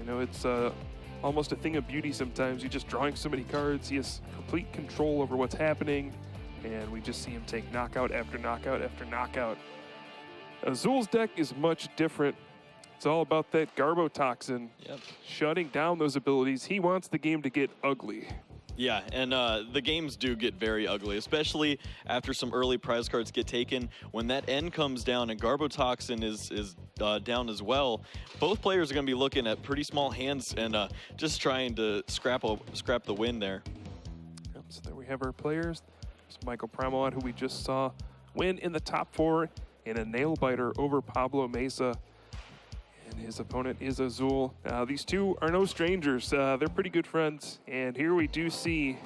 know, it's almost a thing of beauty sometimes. You're just drawing so many cards. He has complete control over what's happening, and we just see him take knockout after knockout after knockout. Azul's deck is much different. It's all about that Garbotoxin, shutting down those abilities. He wants the game to get ugly. Yeah, and the games do get very ugly, especially after some early prize cards get taken. When that end comes down and Garbotoxin is down as well, both players are going to be looking at pretty small hands and just trying to scrap the win there. Yep, so there we have our players. There's Michael Pramawat, who we just saw win in the top 4 in a nail-biter over Pablo Mesa. And his opponent is Azul. These two are no strangers. They're pretty good friends. And here we do see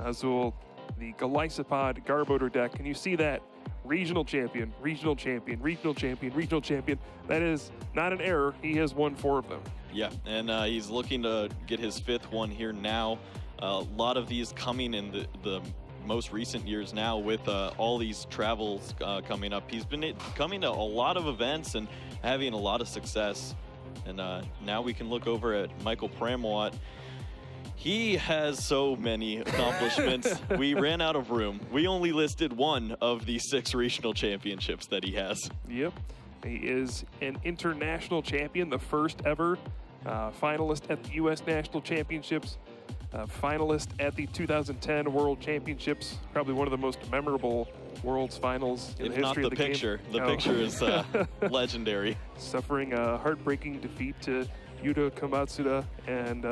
Azul, the Golisopod Garbodor deck. And you see that regional champion, regional champion, regional champion, regional champion. That is not an error. He has won 4 of them. Yeah, and he's looking to get his 5th one here now. A lot of these coming in the most recent years now with all these travels coming up. He's been coming to a lot of events and having a lot of success. And now we can look over at Michael Pramawat. He has so many accomplishments. We ran out of room. We only listed 1 of the 6 regional championships that he has. Yep. He is an international champion, the first ever finalist at the U.S. National Championships. Finalist at the 2010 World Championships, probably one of the most memorable World's Finals in the history of the game. The picture is legendary. Suffering a heartbreaking defeat to Yuta Komatsuda, and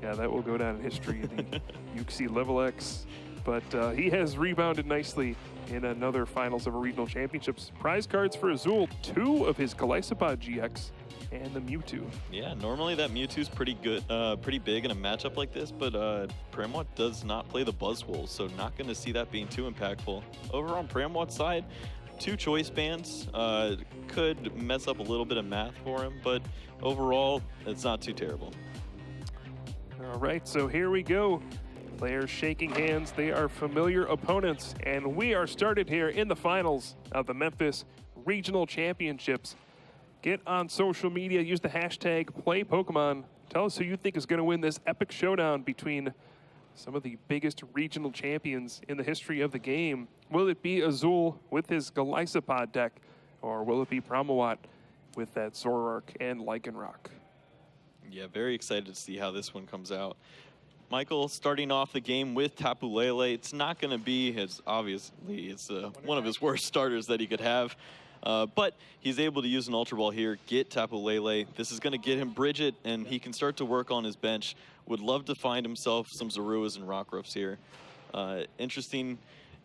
yeah, that will go down in history, the UXC Level X. But he has rebounded nicely in another Finals of a Regional Championships. Prize cards for Azul, 2 of his Golisopod GX, and the Mewtwo. Yeah, normally that Mewtwo's pretty good, pretty big in a matchup like this, but Pramawat does not play the Buzzwole, so not going to see that being too impactful. Over on Pramawat's side, 2 choice bands could mess up a little bit of math for him, but overall, it's not too terrible. All right, so here we go. Players shaking hands. They are familiar opponents, and we are started here in the finals of the Memphis Regional Championships. Get on social media, use the hashtag #PlayPokemon. Tell us who you think is going to win this epic showdown between some of the biggest regional champions in the history of the game. Will it be Azul with his Golisopod deck, or will it be Pramawat with that Zoroark and Lycanroc? Yeah, very excited to see how this one comes out. Michael starting off the game with Tapu Lele. It's not going to be his, obviously, it's one of his worst starters that he could have. But he's able to use an Ultra Ball here, get Tapu Lele. This is going to get him Bridget, and he can start to work on his bench. Would love to find himself some Zoruas and Rockruffs here. Interesting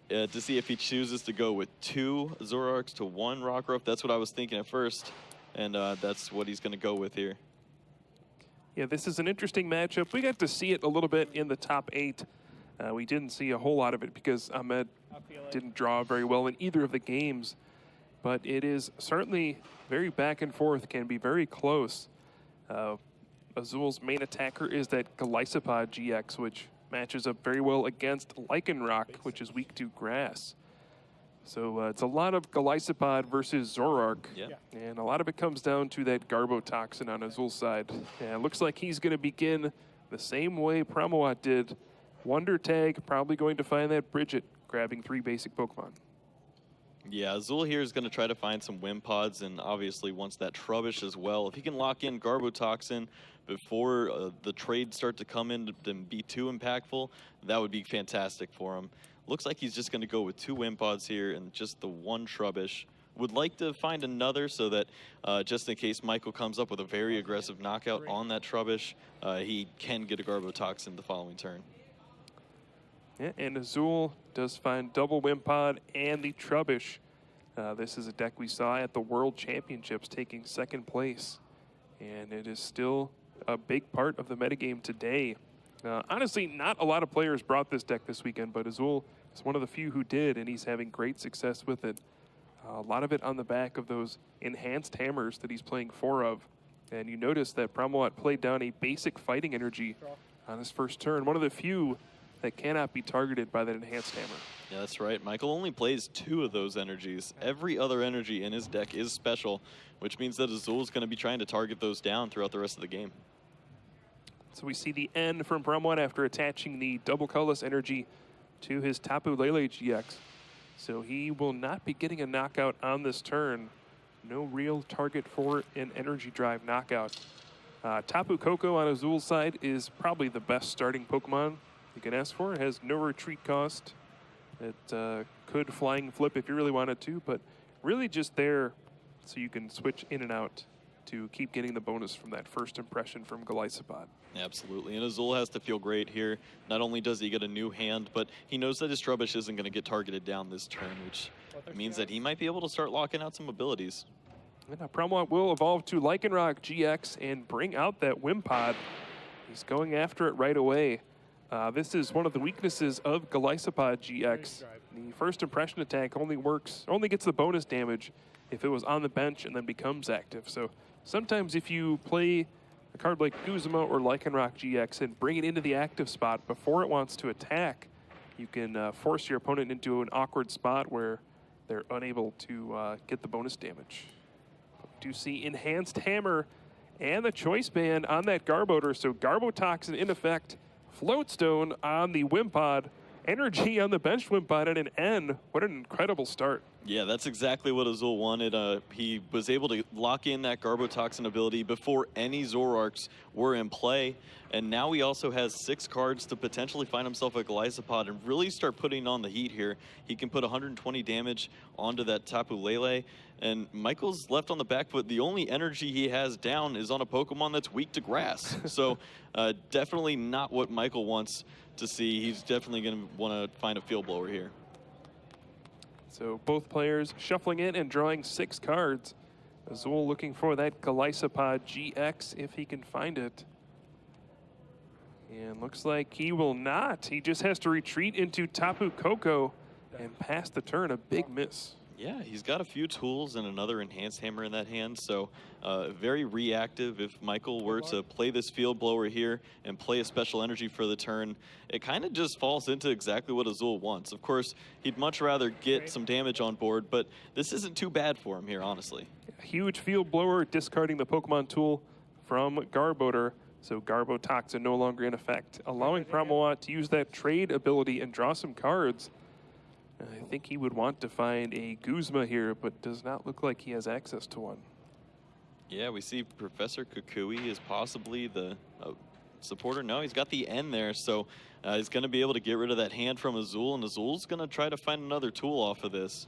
to see if he chooses to go with 2 Zoroarks to 1 Rockruff. That's what I was thinking at first, and that's what he's going to go with here. Yeah, this is an interesting matchup. We got to see it a little bit in the top 8. We didn't see a whole lot of it because Ahmed didn't draw very well in either of the games. But it is certainly very back and forth, can be very close. Azul's main attacker is that Golisopod GX, which matches up very well against Lycanroc, which is weak to grass. So it's a lot of Golisopod versus Zoroark. Yeah. And a lot of it comes down to that Garbotoxin on Azul's side. And it looks like he's going to begin the same way Pramawat did. Wonder Tag, probably going to find that Bridget, grabbing 3 basic Pokemon. Yeah, Azul here is going to try to find some Wimpods, and obviously wants that Trubbish as well. If he can lock in Garbotoxin before the trades start to come in and be too impactful, that would be fantastic for him. Looks like he's just going to go with 2 Wimpods here and just the 1 Trubbish. Would like to find another so that just in case Michael comes up with a very aggressive knockout on that Trubbish, he can get a Garbotoxin the following turn. Yeah, and Azul does find double Wimpod and the Trubbish. This is a deck we saw at the World Championships taking 2nd place. And it is still a big part of the metagame today. Honestly, not a lot of players brought this deck this weekend, but Azul is one of the few who did, and he's having great success with it. A lot of it on the back of those enhanced hammers that he's playing 4 of. And you notice that Pramawat played down a basic fighting energy on his first turn. One of the few that cannot be targeted by that enhanced hammer. Yeah, that's right. Michael only plays 2 of those energies. Every other energy in his deck is special, which means that Azul is going to be trying to target those down throughout the rest of the game. So we see the N from Brumwat after attaching the double colorless energy to his Tapu Lele GX. So he will not be getting a knockout on this turn. No real target for an energy drive knockout. Tapu Koko on Azul's side is probably the best starting Pokemon you can ask for. It has no retreat cost. It could flying flip if you really wanted to, but really just there so you can switch in and out to keep getting the bonus from that first impression from Golisopod. Absolutely, and Azul has to feel great here. Not only does he get a new hand, but he knows that his Trubbish isn't going to get targeted down this turn, which means that he might be able to start locking out some abilities. And now Brumwat will evolve to Lycanroc GX and bring out that Wimpod. He's going after it right away. This is one of the weaknesses of Golisopod GX. The first impression attack only gets the bonus damage if it was on the bench and then becomes active. So sometimes if you play a card like Guzma or Lycanroc GX and bring it into the active spot before it wants to attack, you can force your opponent into an awkward spot where they're unable to get the bonus damage. We do see Enhanced Hammer and the Choice Band on that Garbodor, so Garbotoxin in effect. Floatstone on the Wimpod, energy on the benched Wimpod, and an N. What an incredible start. Yeah, that's exactly what Azul wanted. He was able to lock in that Garbotoxin ability before any Zoroarks were in play. And now he also has 6 cards to potentially find himself a Golisopod and really start putting on the heat here. He can put 120 damage onto that Tapu Lele. And Michael's left on the back foot. The only energy he has down is on a Pokemon that's weak to grass. So definitely not what Michael wants to see. He's definitely going to want to find a field blower here. So both players shuffling in and drawing 6 cards. Azul looking for that Golisopod GX if he can find it. And looks like he will not. He just has to retreat into Tapu Koko and pass the turn. A big miss. Yeah, he's got a few tools and another Enhanced Hammer in that hand, so very reactive. If Michael were to play this field blower here and play a special energy for the turn, it kind of just falls into exactly what Azul wants. Of course, he'd much rather get some damage on board, but this isn't too bad for him here, honestly. Huge field blower, discarding the Pokemon tool from Garbodor, so Garbotoxin no longer in effect, allowing Brumwat to use that trade ability and draw some cards. I think he would want to find a Guzma here, but does not look like he has access to one. Yeah, we see Professor Kukui is possibly the supporter. No, he's got the N there, so he's going to be able to get rid of that hand from Azul, and Azul's going to try to find another tool off of this.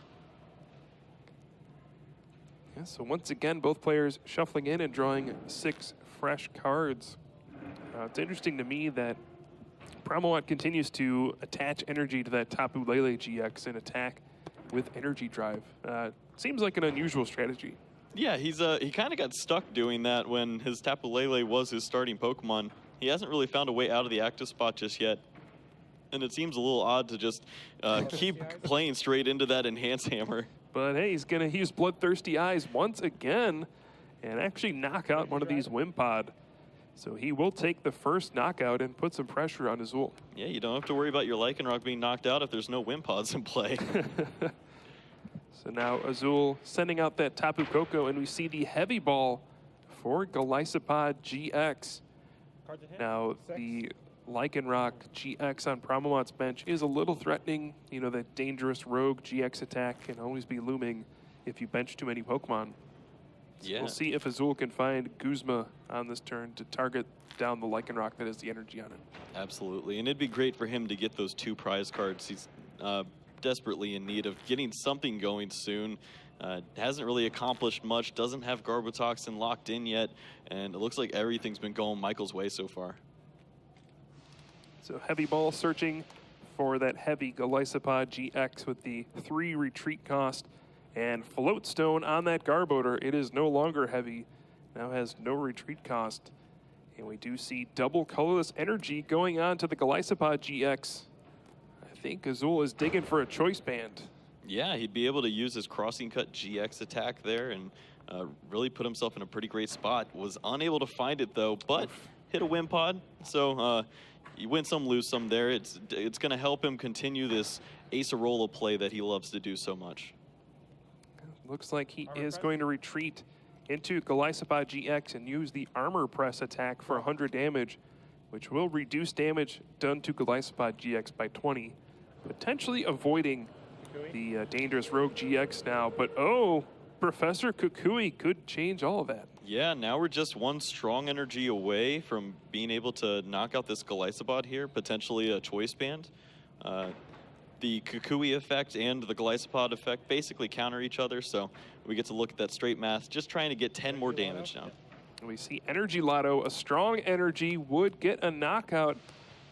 Yeah, so once again, both players shuffling in and drawing 6 fresh cards. It's interesting to me that Brumwat continues to attach energy to that Tapu Lele GX and attack with energy drive. Seems like an unusual strategy. Yeah, he kind of got stuck doing that when his Tapu Lele was his starting Pokemon. He hasn't really found a way out of the active spot just yet. And it seems a little odd to just keep playing straight into that Enhanced Hammer. But hey, he's going to use Bloodthirsty Eyes once again and actually knock out one of these Wimpod. So he will take the first knockout and put some pressure on Azul. Yeah, you don't have to worry about your Lycanroc being knocked out if there's no Wimpods in play. So now Azul sending out that Tapu Koko, and we see the heavy ball for Golisopod GX. Now the Lycanroc GX on Brumwat's bench is a little threatening. You know, that dangerous rogue GX attack can always be looming if you bench too many Pokemon. So Yeah. we'll see if Azul can find Guzma on this turn to target down the Lycanroc that has the energy on it. Absolutely, and it'd be great for him to get those 2 prize cards. He's desperately in need of getting something going soon. Hasn't really accomplished much, doesn't have Garbotoxin locked in yet, and it looks like everything's been going Michael's way so far. So heavy ball searching for that heavy Golisopod GX with the 3 retreat cost. And Floatstone on that Garbodor. It is no longer heavy. Now has no retreat cost. And we do see double colorless energy going on to the Golisopod GX. I think Azul is digging for a choice band. Yeah, he'd be able to use his Crossing Cut GX attack there and really put himself in a pretty great spot. Was unable to find it though, but hit a Wimpod. So you win some, lose some there. It's going to help him continue this Acerola play that he loves to do so much. Looks like he is going to retreat into Golisopod GX and use the Armor Press attack for 100 damage, which will reduce damage done to Golisopod GX by 20, potentially avoiding the dangerous Rogue GX now. But oh, Professor Kukui could change all of that. Yeah, now we're just one strong energy away from being able to knock out this Golisopod here, potentially a Choice Band. The Kukui effect and the Golisopod effect basically counter each other, so we get to look at that straight math, just trying to get 10 more damage now. We see Energy Lotto, a strong energy, would get a knockout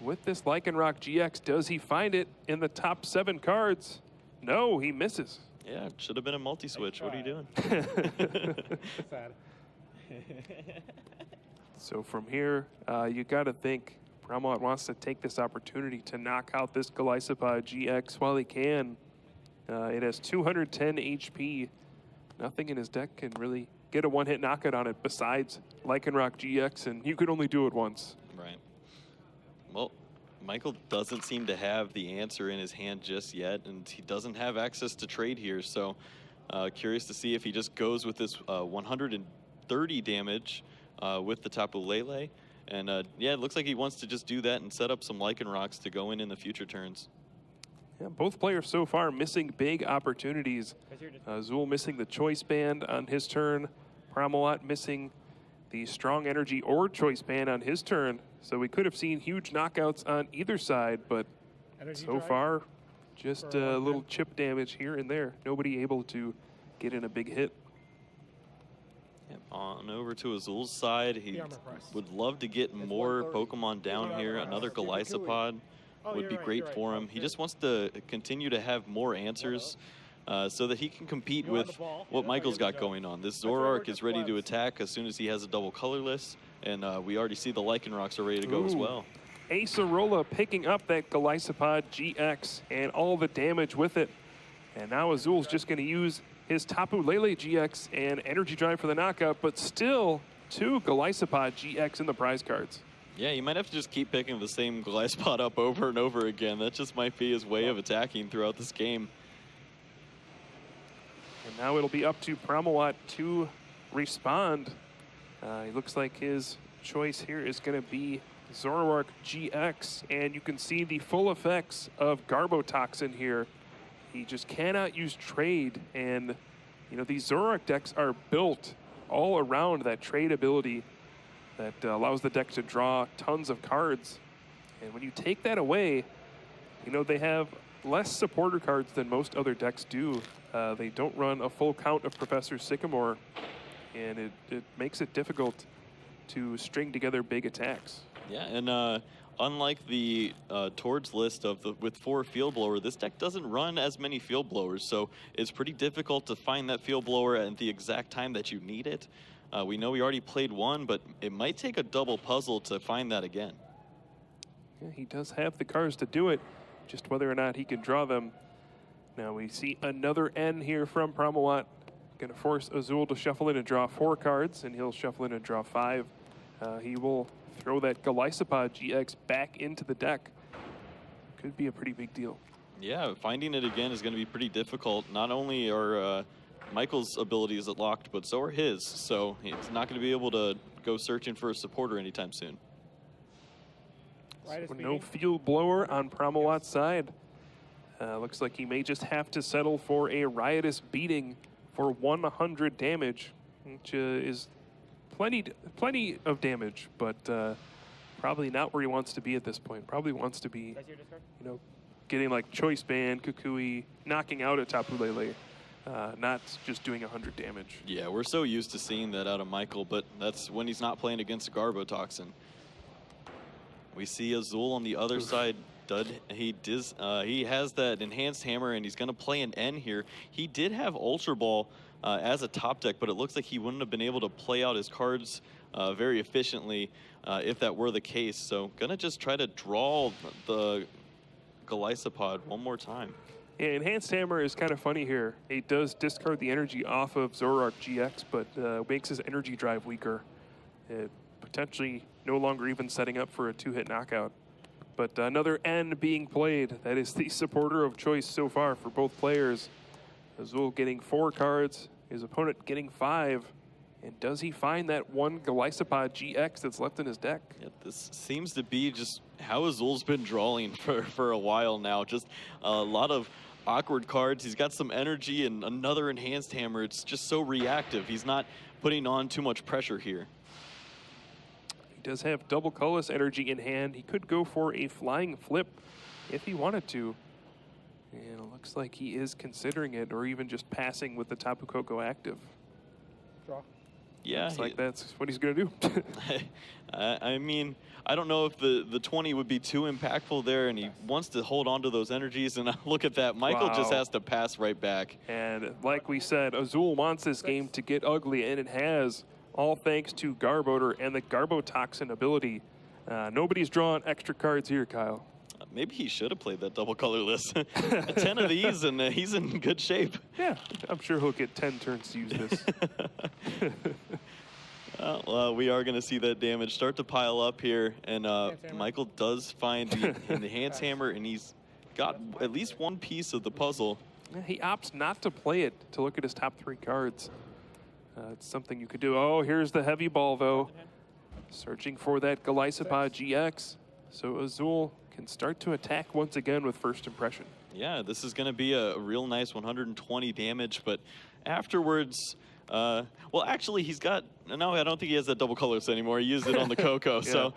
with this Lycanroc GX. Does he find it in the top 7 cards? No, he misses. Yeah, should have been a multi-switch. What are you doing? Sad. So from here, you got to think Pramawat wants to take this opportunity to knock out this Golisopod GX while he can. It has 210 HP. Nothing in his deck can really get a one-hit knockout on it besides Lycanroc GX, and you could only do it once. Right. Well, Michael doesn't seem to have the answer in his hand just yet, and he doesn't have access to trade here, so curious to see if he just goes with this 130 damage with the Tapu Lele. And yeah, it looks like he wants to just do that and set up some Lycanrocs to go in the future turns. Yeah, both players so far missing big opportunities. Zool missing the Choice Band on his turn. Pramawat missing the Strong Energy or Choice Band on his turn. So we could have seen huge knockouts on either side, but so far, just a little chip damage here and there. Nobody able to get in a big hit. Yep, on over to Azul's side. He would love to get more Pokemon down here. Another Golisopod would be great for him. He just wants to continue to have more answers so that he can compete with what Michael's got going on. This Zoroark is ready to attack as soon as he has a double colorless, and we already see the Lycanrocs are ready to go as well. Acerola picking up that Golisopod GX and all the damage with it. And now Azul's just going to use his Tapu Lele GX and Energy Drive for the knockout, but still 2 Golisopod GX in the prize cards. Yeah, you might have to just keep picking the same Golisopod up over and over again. That just might be his way of attacking throughout this game. And now it'll be up to Pramawat to respond. It looks like his choice here is going to be Zoroark GX, and you can see the full effects of Garbotoxin here. He just cannot use trade, and you know these Zoroark decks are built all around that trade ability that allows the deck to draw tons of cards. And when you take that away, you know they have less supporter cards than most other decks do. They don't run a full count of Professor Sycamore, and it makes it difficult to string together big attacks. Yeah, and unlike the Tords list with 4 Field Blower, this deck doesn't run as many Field Blowers, so it's pretty difficult to find that Field Blower at the exact time that you need it. We know we already played one, but it might take a double puzzle to find that again. Yeah, he does have the cards to do it, just whether or not he can draw them. Now we see another N here from Pramawat. Going to force Azul to shuffle in and draw 4 cards, and he'll shuffle in and draw 5. He will throw that Golisopod GX back into the deck. Could be a pretty big deal. Yeah, finding it again is going to be pretty difficult. Not only are Michael's abilities locked, but so are his. So he's not going to be able to go searching for a supporter anytime soon. So no Field Blower on Pramawat's side. Looks like he may just have to settle for a Riotous Beating for 100 damage, which is plenty of damage, but probably not where he wants to be at this point. Probably wants to be, you know, getting like Choice Band, Kukui, knocking out a Tapu Lele, not just doing 100 damage. Yeah, we're so used to seeing that out of Michael, but that's when he's not playing against a Garbotoxin. We see Azul on the other side. He has that Enhanced Hammer, and he's going to play an N here. He did have Ultra Ball as a top deck, but it looks like he wouldn't have been able to play out his cards very efficiently if that were the case. So gonna just try to draw the Golisopod one more time. Yeah, Enhanced Hammer is kind of funny here. It does discard the energy off of Zoroark GX, but makes his energy drive weaker. It potentially no longer even setting up for a 2-hit knockout. But another N being played. That is the supporter of choice so far for both players. Azul getting 4 cards, his opponent getting 5. And does he find that one Golisopod GX that's left in his deck? Yeah, this seems to be just how Azul's been drawing for a while now. Just a lot of awkward cards. He's got some energy and another enhanced hammer. It's just so reactive. He's not putting on too much pressure here. He does have double colorless energy in hand. He could go for a flying flip if he wanted to. And it looks like he is considering it, or even just passing with the Tapu Koko active. Draw. Yeah, looks like that's what he's going to do. I mean, I don't know if the 20 would be too impactful there, and he wants to hold on to those energies. And look at that, Michael just has to pass right back. And like we said, Azul wants this game to get ugly, and it has, all thanks to Garbodor and the Garbotoxin ability. Nobody's drawing extra cards here, Kyle. Maybe he should have played that double colorless. 10 of these, and he's in good shape. Yeah, I'm sure he'll get 10 turns to use this. Well, we are going to see that damage start to pile up here, and Michael does find the enhanced hammer, and he's got at least one piece of the puzzle. Yeah, he opts not to play it to look at his top 3 cards. It's something you could do. Oh, here's the heavy ball, though. Searching for that Golisopod GX. So Azul can start to attack once again with first impression. Yeah, this is going to be a real nice 120 damage, but afterwards, well, actually, he's got, no, I don't think he has that double colorless anymore. He used it on the Coco. Yeah. So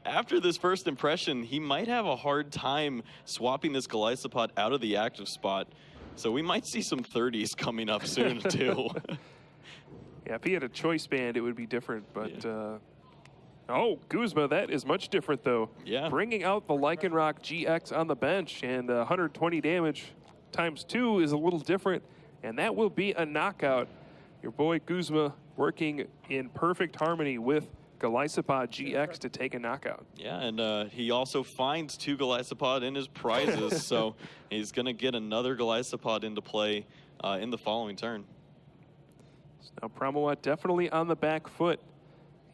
after this first impression, he might have a hard time swapping this Golisopod out of the active spot. So we might see some 30s coming up soon, too. Yeah, if he had a choice band, it would be different, but... Yeah. Oh, Guzma, that is much different, though. Yeah. Bringing out the Lycanroc GX on the bench, and 120 damage times 2 is a little different, and that will be a knockout. Your boy Guzma working in perfect harmony with Golisopod GX to take a knockout. Yeah, and he also finds 2 Golisopod in his prizes, so he's going to get another Golisopod into play in the following turn. So now Pramawat definitely on the back foot.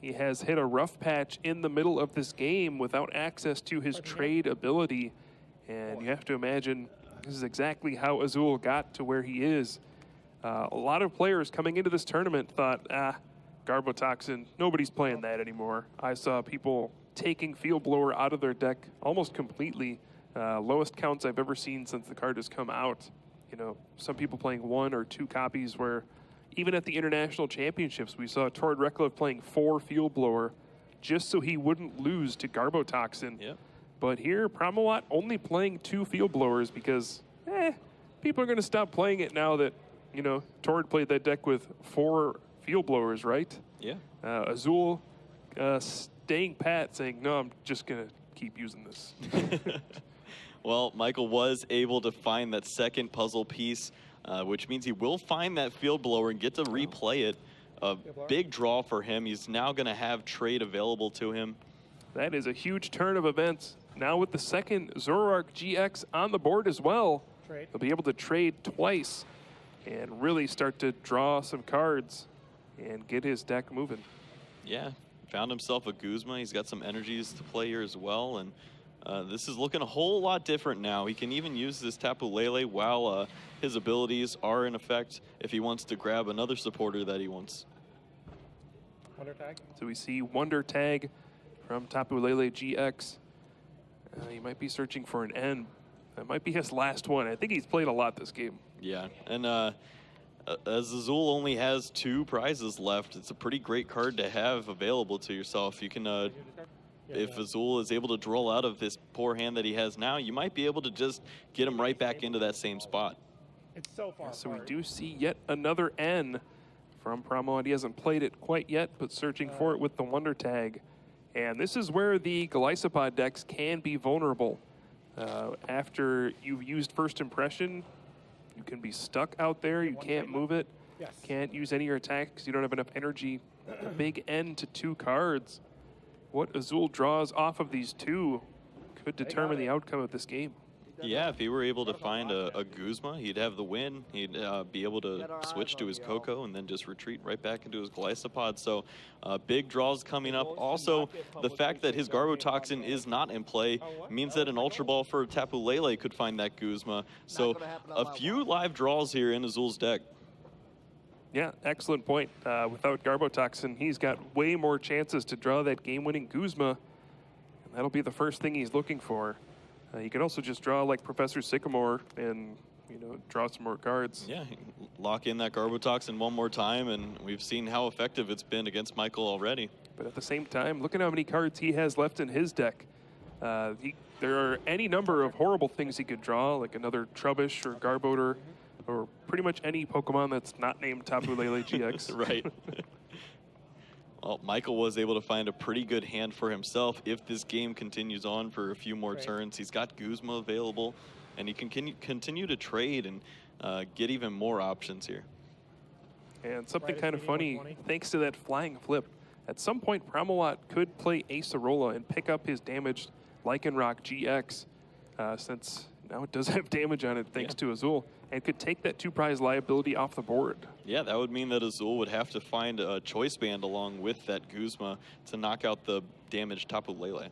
He has hit a rough patch in the middle of this game without access to his trade ability. And you have to imagine this is exactly how Azul got to where he is. A lot of players coming into this tournament thought, Garbotoxin, nobody's playing that anymore. I saw people taking Field Blower out of their deck almost completely. Lowest counts I've ever seen since the card has come out. You know, some people playing 1 or 2 copies, where even at the international championships, we saw Tord Reklev playing 4 Field Blower just so he wouldn't lose to Garbotoxin. Yep. But here, Pramawat only playing 2 Field Blowers because, people are going to stop playing it now that, you know, Tord played that deck with 4 Field Blowers, right? Yeah. Azul staying pat, saying, no, I'm just going to keep using this. Well, Michael was able to find that second puzzle piece, which means he will find that Field Blower and get to replay it. A big draw for him. He's now going to have trade available to him. That is a huge turn of events. Now with the second Zoroark GX on the board as well, he'll be able to trade twice and really start to draw some cards and get his deck moving. Yeah, found himself a Guzma. He's got some energies to play here as well, and this is looking a whole lot different now. He can even use this Tapu Lele while his abilities are in effect if he wants to grab another supporter that he wants. Wonder Tag. So we see Wonder Tag from Tapu Lele GX. He might be searching for an N. That might be his last one. I think he's played a lot this game. Yeah, and as Azul only has 2 prizes left, it's a pretty great card to have available to yourself. You can, if Azul is able to draw out of this poor hand that he has now, you might be able to just get him right back into that same spot. It's so far. So we do see yet another N from Pramawat. He hasn't played it quite yet, but searching for it with the Wonder Tag. And this is where the Golisopod decks can be vulnerable. After you've used First Impression, you can be stuck out there. You can't move it. Can't use any of your attacks because you don't have enough energy. A big N to 2 cards. What Azul draws off of these 2 could determine the outcome of this game. Yeah, if he were able to find a Guzma, he'd have the win. He'd be able to switch to his Coco and then just retreat right back into his Golisopod. So big draws coming up. Also, the fact that his Garbotoxin is not in play means that an Ultra Ball for Tapu Lele could find that Guzma. So a few live draws here in Azul's deck. Yeah, excellent point. Without Garbotoxin, he's got way more chances to draw that game-winning Guzma. And that'll be the first thing he's looking for. You can also just draw like Professor Sycamore and, you know, draw some more cards. Yeah, lock in that Garbotoxin one more time, and we've seen how effective it's been against Michael already. But at the same time, look at how many cards he has left in his deck. There are any number of horrible things he could draw, like another Trubbish or Garbodor, or pretty much any Pokemon that's not named Tapu Lele GX. Right. Well, Michael was able to find a pretty good hand for himself. If this game continues on for a few more turns, he's got Guzma available, and he can continue to trade and get even more options here. And something kind of funny, thanks to that flying flip, at some point Pramawat could play Acerola and pick up his damaged Lycanroc GX, since now it does have damage on it thanks to Azul, and could take that 2-prize liability off the board. Yeah, that would mean that Azul would have to find a choice band along with that Guzma to knock out the damaged Tapu Lele.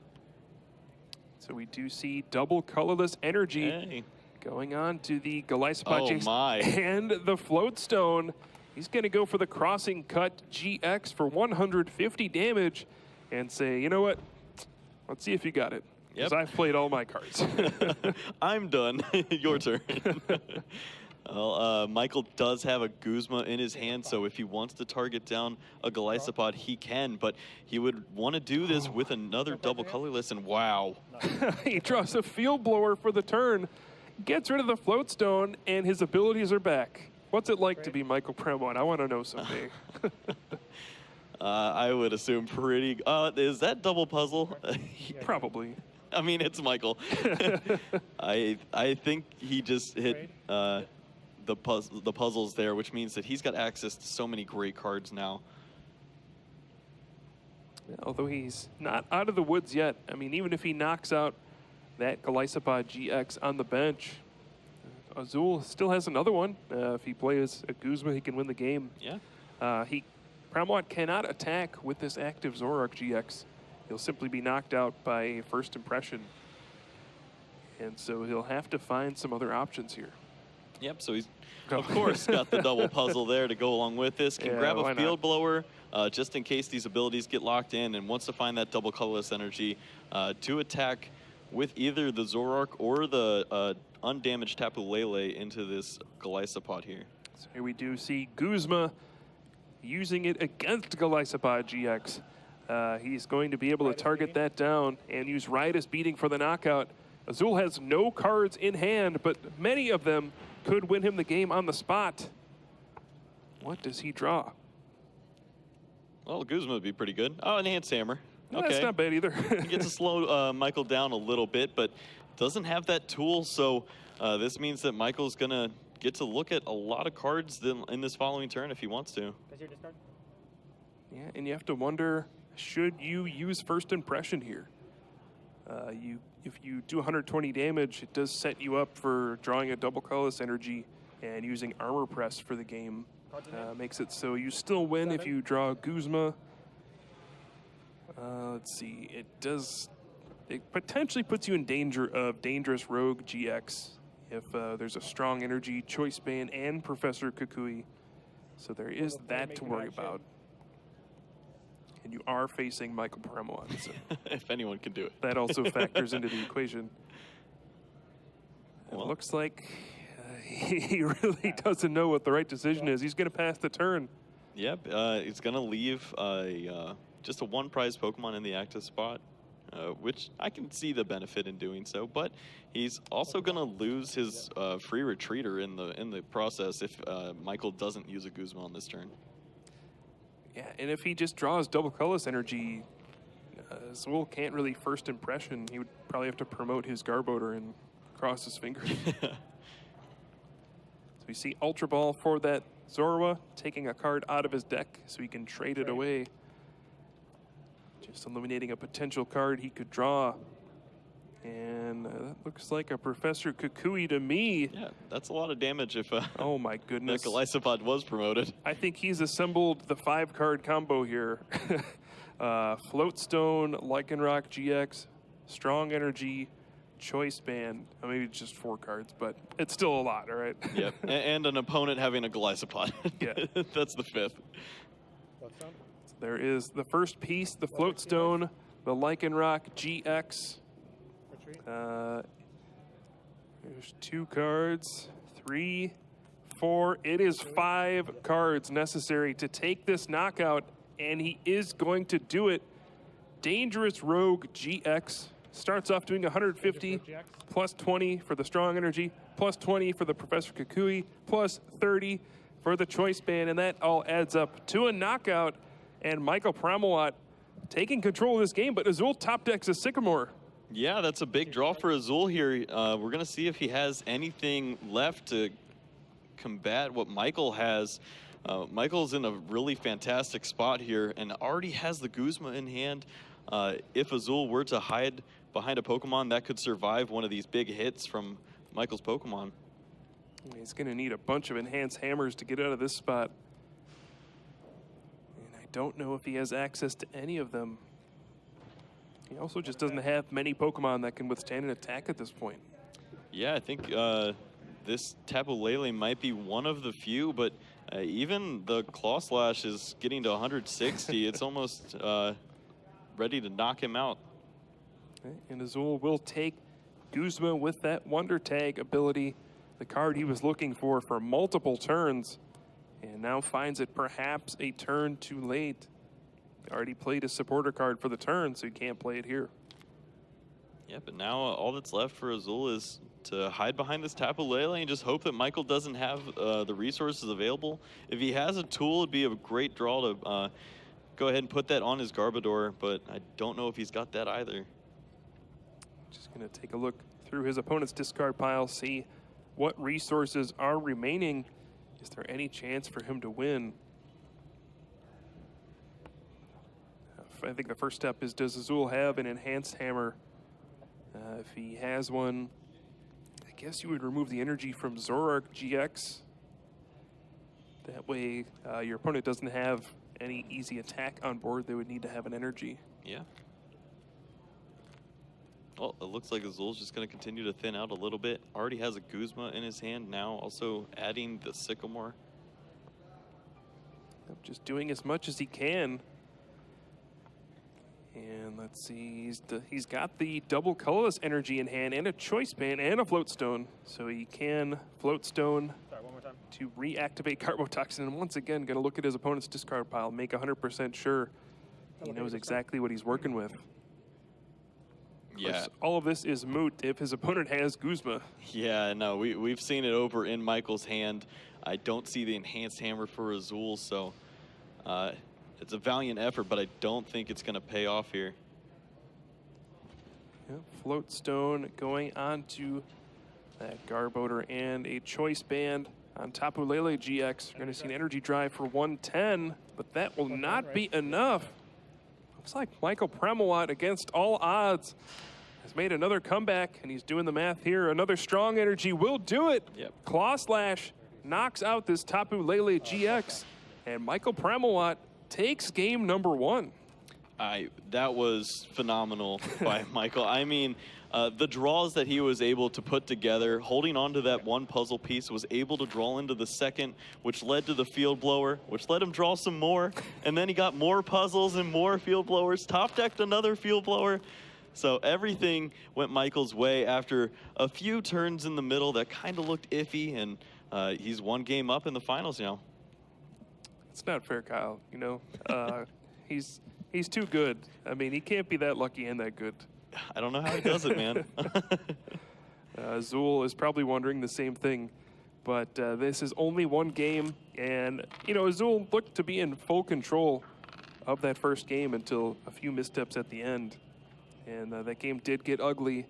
So we do see double colorless energy going on to the Golisopod and the Floatstone. He's going to go for the Crossing Cut GX for 150 damage and say, you know what? Let's see if you got it. Because I've played all my cards. I'm done. Your turn. Well, Michael does have a Guzma in his hand, so if he wants to target down a Golisopod, he can, but he would want to do this with another double colorless, and wow. He draws a Field Blower for the turn, gets rid of the Floatstone, and his abilities are back. What's it like to be Michael Premont? I want to know someday. I would assume pretty... is that double puzzle? Probably. I mean, it's Michael. I think he just hit the puzzles there, which means that he's got access to so many great cards now. Although he's not out of the woods yet. I mean, even if he knocks out that Golisopod GX on the bench, Azul still has another one. If he plays a Guzma, he can win the game. Yeah. Pramawat cannot attack with this active Zoroark GX. He'll simply be knocked out by first impression. And so he'll have to find some other options here. Yep, so he's, of course, got the double puzzle there to go along with this. Can grab a Field Blower just in case these abilities get locked in, and wants to find that double colorless energy to attack with either the Zoroark or the undamaged Tapu Lele into this Golisopod here. So here we do see Guzma using it against Golisopod GX. He's going to be able to target that down and use Riotous Beating for the knockout. Azul has no cards in hand, but many of them could win him the game on the spot. What does he draw? Well, Guzma would be pretty good. Oh, Enhanced Hammer. Okay. That's not bad either. He gets to slow Michael down a little bit, but doesn't have that tool, so this means that Michael's going to get to look at a lot of cards in this following turn if he wants to. Yeah, and you have to wonder, should you use first impression here? If you do 120 damage, it does set you up for drawing a double colorless energy and using Armor Press for the game. Makes it so you still win if you draw Guzma. Let's see, it potentially puts you in danger of Dangerous Rogue GX if there's a strong energy, Choice Band, and Professor Kukui. So there is that to worry about. And you are facing Michael Premont. So if anyone can do it. That also factors into the equation. Well, it looks like he really doesn't know what the right decision is. He's going to pass the turn. Yep, he's going to leave just a 1-prize Pokemon in the active spot, which I can see the benefit in doing so, but he's also going to lose his free retreater in the process if Michael doesn't use a Guzma on this turn. Yeah, and if he just draws double colorless energy, Azul can't really first impression. He would probably have to promote his Garbodor and cross his fingers. So we see Ultra Ball for that Zorua, taking a card out of his deck so he can trade it away. Just eliminating a potential card he could draw. And that looks like a Professor Kukui to me. Yeah, that's a lot of damage if Oh my goodness. that Golisopod was promoted. I think he's assembled the 5-card combo here. Floatstone, Lycanroc GX, Strong Energy, Choice Band. Maybe it's just 4 cards, but it's still a lot, all right? Yep, and an opponent having a Golisopod. Yeah. That's the 5th. What's up? There is the first piece, the Floatstone, the Lycanroc GX. Retreat. There's 2 cards, 3, 4. It is 5 cards necessary to take this knockout, and he is going to do it. Dangerous Rogue GX starts off doing 150, GX. plus 20 for the Strong Energy, plus 20 for the Professor Kukui, plus 30 for the Choice Band, and that all adds up to a knockout. And Michael Pramawat taking control of this game, but Azul top decks a Sycamore. Yeah, that's a big draw for Azul here. We're going to see if he has anything left to combat what Michael has. Michael's in a really fantastic spot here and already has the Guzma in hand. If Azul were to hide behind a Pokemon, that could survive one of these big hits from Michael's Pokemon. He's going to need a bunch of enhanced hammers to get out of this spot. And I don't know if he has access to any of them. He also just doesn't have many Pokemon that can withstand an attack at this point. Yeah, I think this Tapu Lele might be one of the few, but even the Claw Slash is getting to 160. It's almost ready to knock him out. Okay, and Azul will take Guzma with that Wonder Tag ability, the card he was looking for multiple turns, and now finds it perhaps a turn too late. Already played a supporter card for the turn, so you can't play it here. Yeah, but now all that's left for Azul is to hide behind this Tapu Lele and just hope that Michael doesn't have the resources available. If he has a tool, it'd be a great draw to go ahead and put that on his Garbodor, but I don't know if he's got that either. Just going to take a look through his opponent's discard pile, see what resources are remaining. Is there any chance for him to win? I think the first step is, does Azul have an enhanced hammer? If he has one, I guess you would remove the energy from Zoroark GX. That way your opponent doesn't have any easy attack on board. They would need to have an energy. Yeah. Well, it looks like Azul's just going to continue to thin out a little bit. Already has a Guzma in his hand now, also adding the Sycamore. Just doing as much as he can. And let's see, he's got the double colorless energy in hand and a Choice Band and a Floatstone. So he can Floatstone Sorry, one more time. to reactivate Carbotoxin. And once again, going to look at his opponent's discard pile, make 100% sure he knows exactly what he's working with. Yeah. All of this is moot if his opponent has Guzma. Yeah, no, we've seen it over in Michael's hand. I don't see the enhanced hammer for Azul, so it's a valiant effort, but I don't think it's going to pay off here. Yep, Floatstone going on to that Garbodor and a Choice Band on Tapu Lele GX. We're going to see an energy drive for 110, but that will not be enough. Looks like Michael Pramawat, against all odds, has made another comeback, and he's doing the math here. Another strong energy will do it. Yep. Claw Slash knocks out this Tapu Lele GX, and Michael Pramawat takes game number 1. That was phenomenal by Michael. I mean, the draws that he was able to put together, holding on to that one puzzle piece, was able to draw into the second, which led to the Field Blower, which let him draw some more, and then he got more puzzles and more Field Blowers, top decked another Field Blower. So everything went Michael's way after a few turns in the middle that kind of looked iffy, and he's one game up in the finals now. It's not fair, Kyle. You know, he's too good. I mean, he can't be that lucky and that good. I don't know how he does it, man. Azul is probably wondering the same thing, but this is only one game, and you know, Azul looked to be in full control of that first game until a few missteps at the end, and that game did get ugly,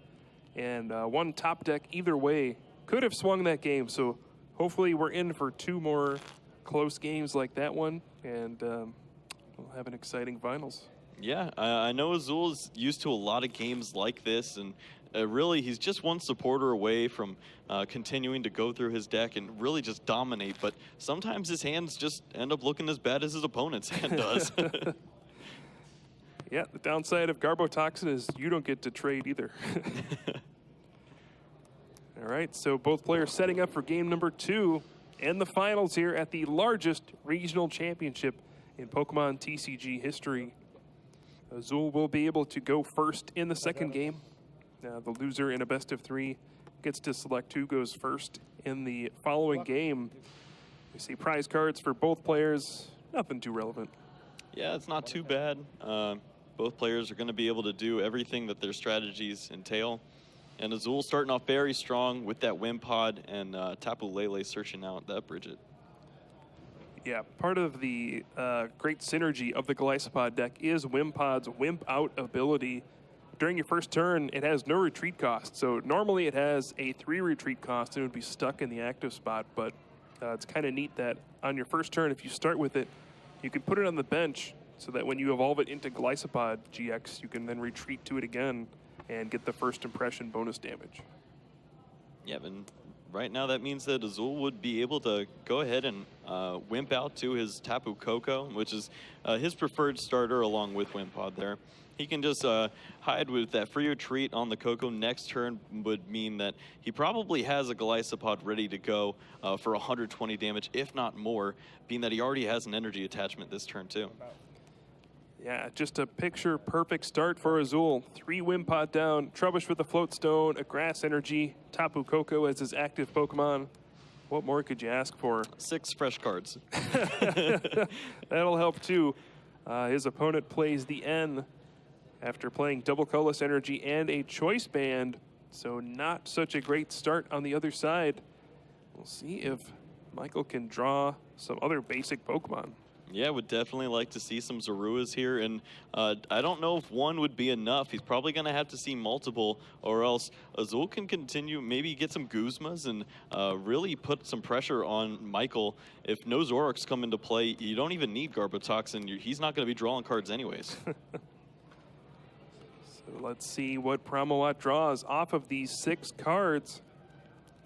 and one top deck either way could have swung that game. So hopefully we're in for 2 more close games like that one, and we'll have an exciting finals. Yeah, I know Azul is used to a lot of games like this, and really, he's just one supporter away from continuing to go through his deck and really just dominate. But sometimes his hands just end up looking as bad as his opponent's hand does. Yeah, the downside of Garbotoxin is you don't get to trade either. All right, so both players setting up for game number 2 and the finals here at the largest regional championship in Pokemon TCG history. Azul will be able to go first in the second game. The loser in a best of 3 gets to select who goes first in the following game. We see prize cards for both players. Nothing too relevant. Yeah, it's not too bad. Both players are going to be able to do everything that their strategies entail. And Azul starting off very strong with that Wimpod, and Tapu Lele searching out that Bridget. Yeah, part of the great synergy of the Golisopod deck is Wimpod's Wimp Out ability. During your first turn, it has no retreat cost. So normally it has a 3 retreat cost and it would be stuck in the active spot. But it's kind of neat that on your first turn, if you start with it, you can put it on the bench so that when you evolve it into Golisopod GX, you can then retreat to it again and get the first impression bonus damage. Yeah, and right now that means that Azul would be able to go ahead and Wimp out to his Tapu Koko, which is his preferred starter along with Wimpod there. He can just hide with that free retreat on the Koko. Next turn would mean that he probably has a Golisopod ready to go for 120 damage, if not more, being that he already has an energy attachment this turn too. Yeah, just a picture-perfect start for Azul. 3 Wimpod down, Trubbish with a Float Stone, a Grass Energy, Tapu Koko as his active Pokemon. What more could you ask for? 6 fresh cards. That'll help too. His opponent plays the N after playing Double Colorless Energy and a Choice Band, so not such a great start on the other side. We'll see if Michael can draw some other basic Pokemon. Yeah, would definitely like to see some Zoruas here, and I don't know if one would be enough. He's probably going to have to see multiple, or else Azul can continue, maybe get some Guzmas and really put some pressure on Michael. If no Zoroarks come into play, you don't even need Garbotoxin. He's not going to be drawing cards anyways. So let's see what Promowat draws off of these 6 cards.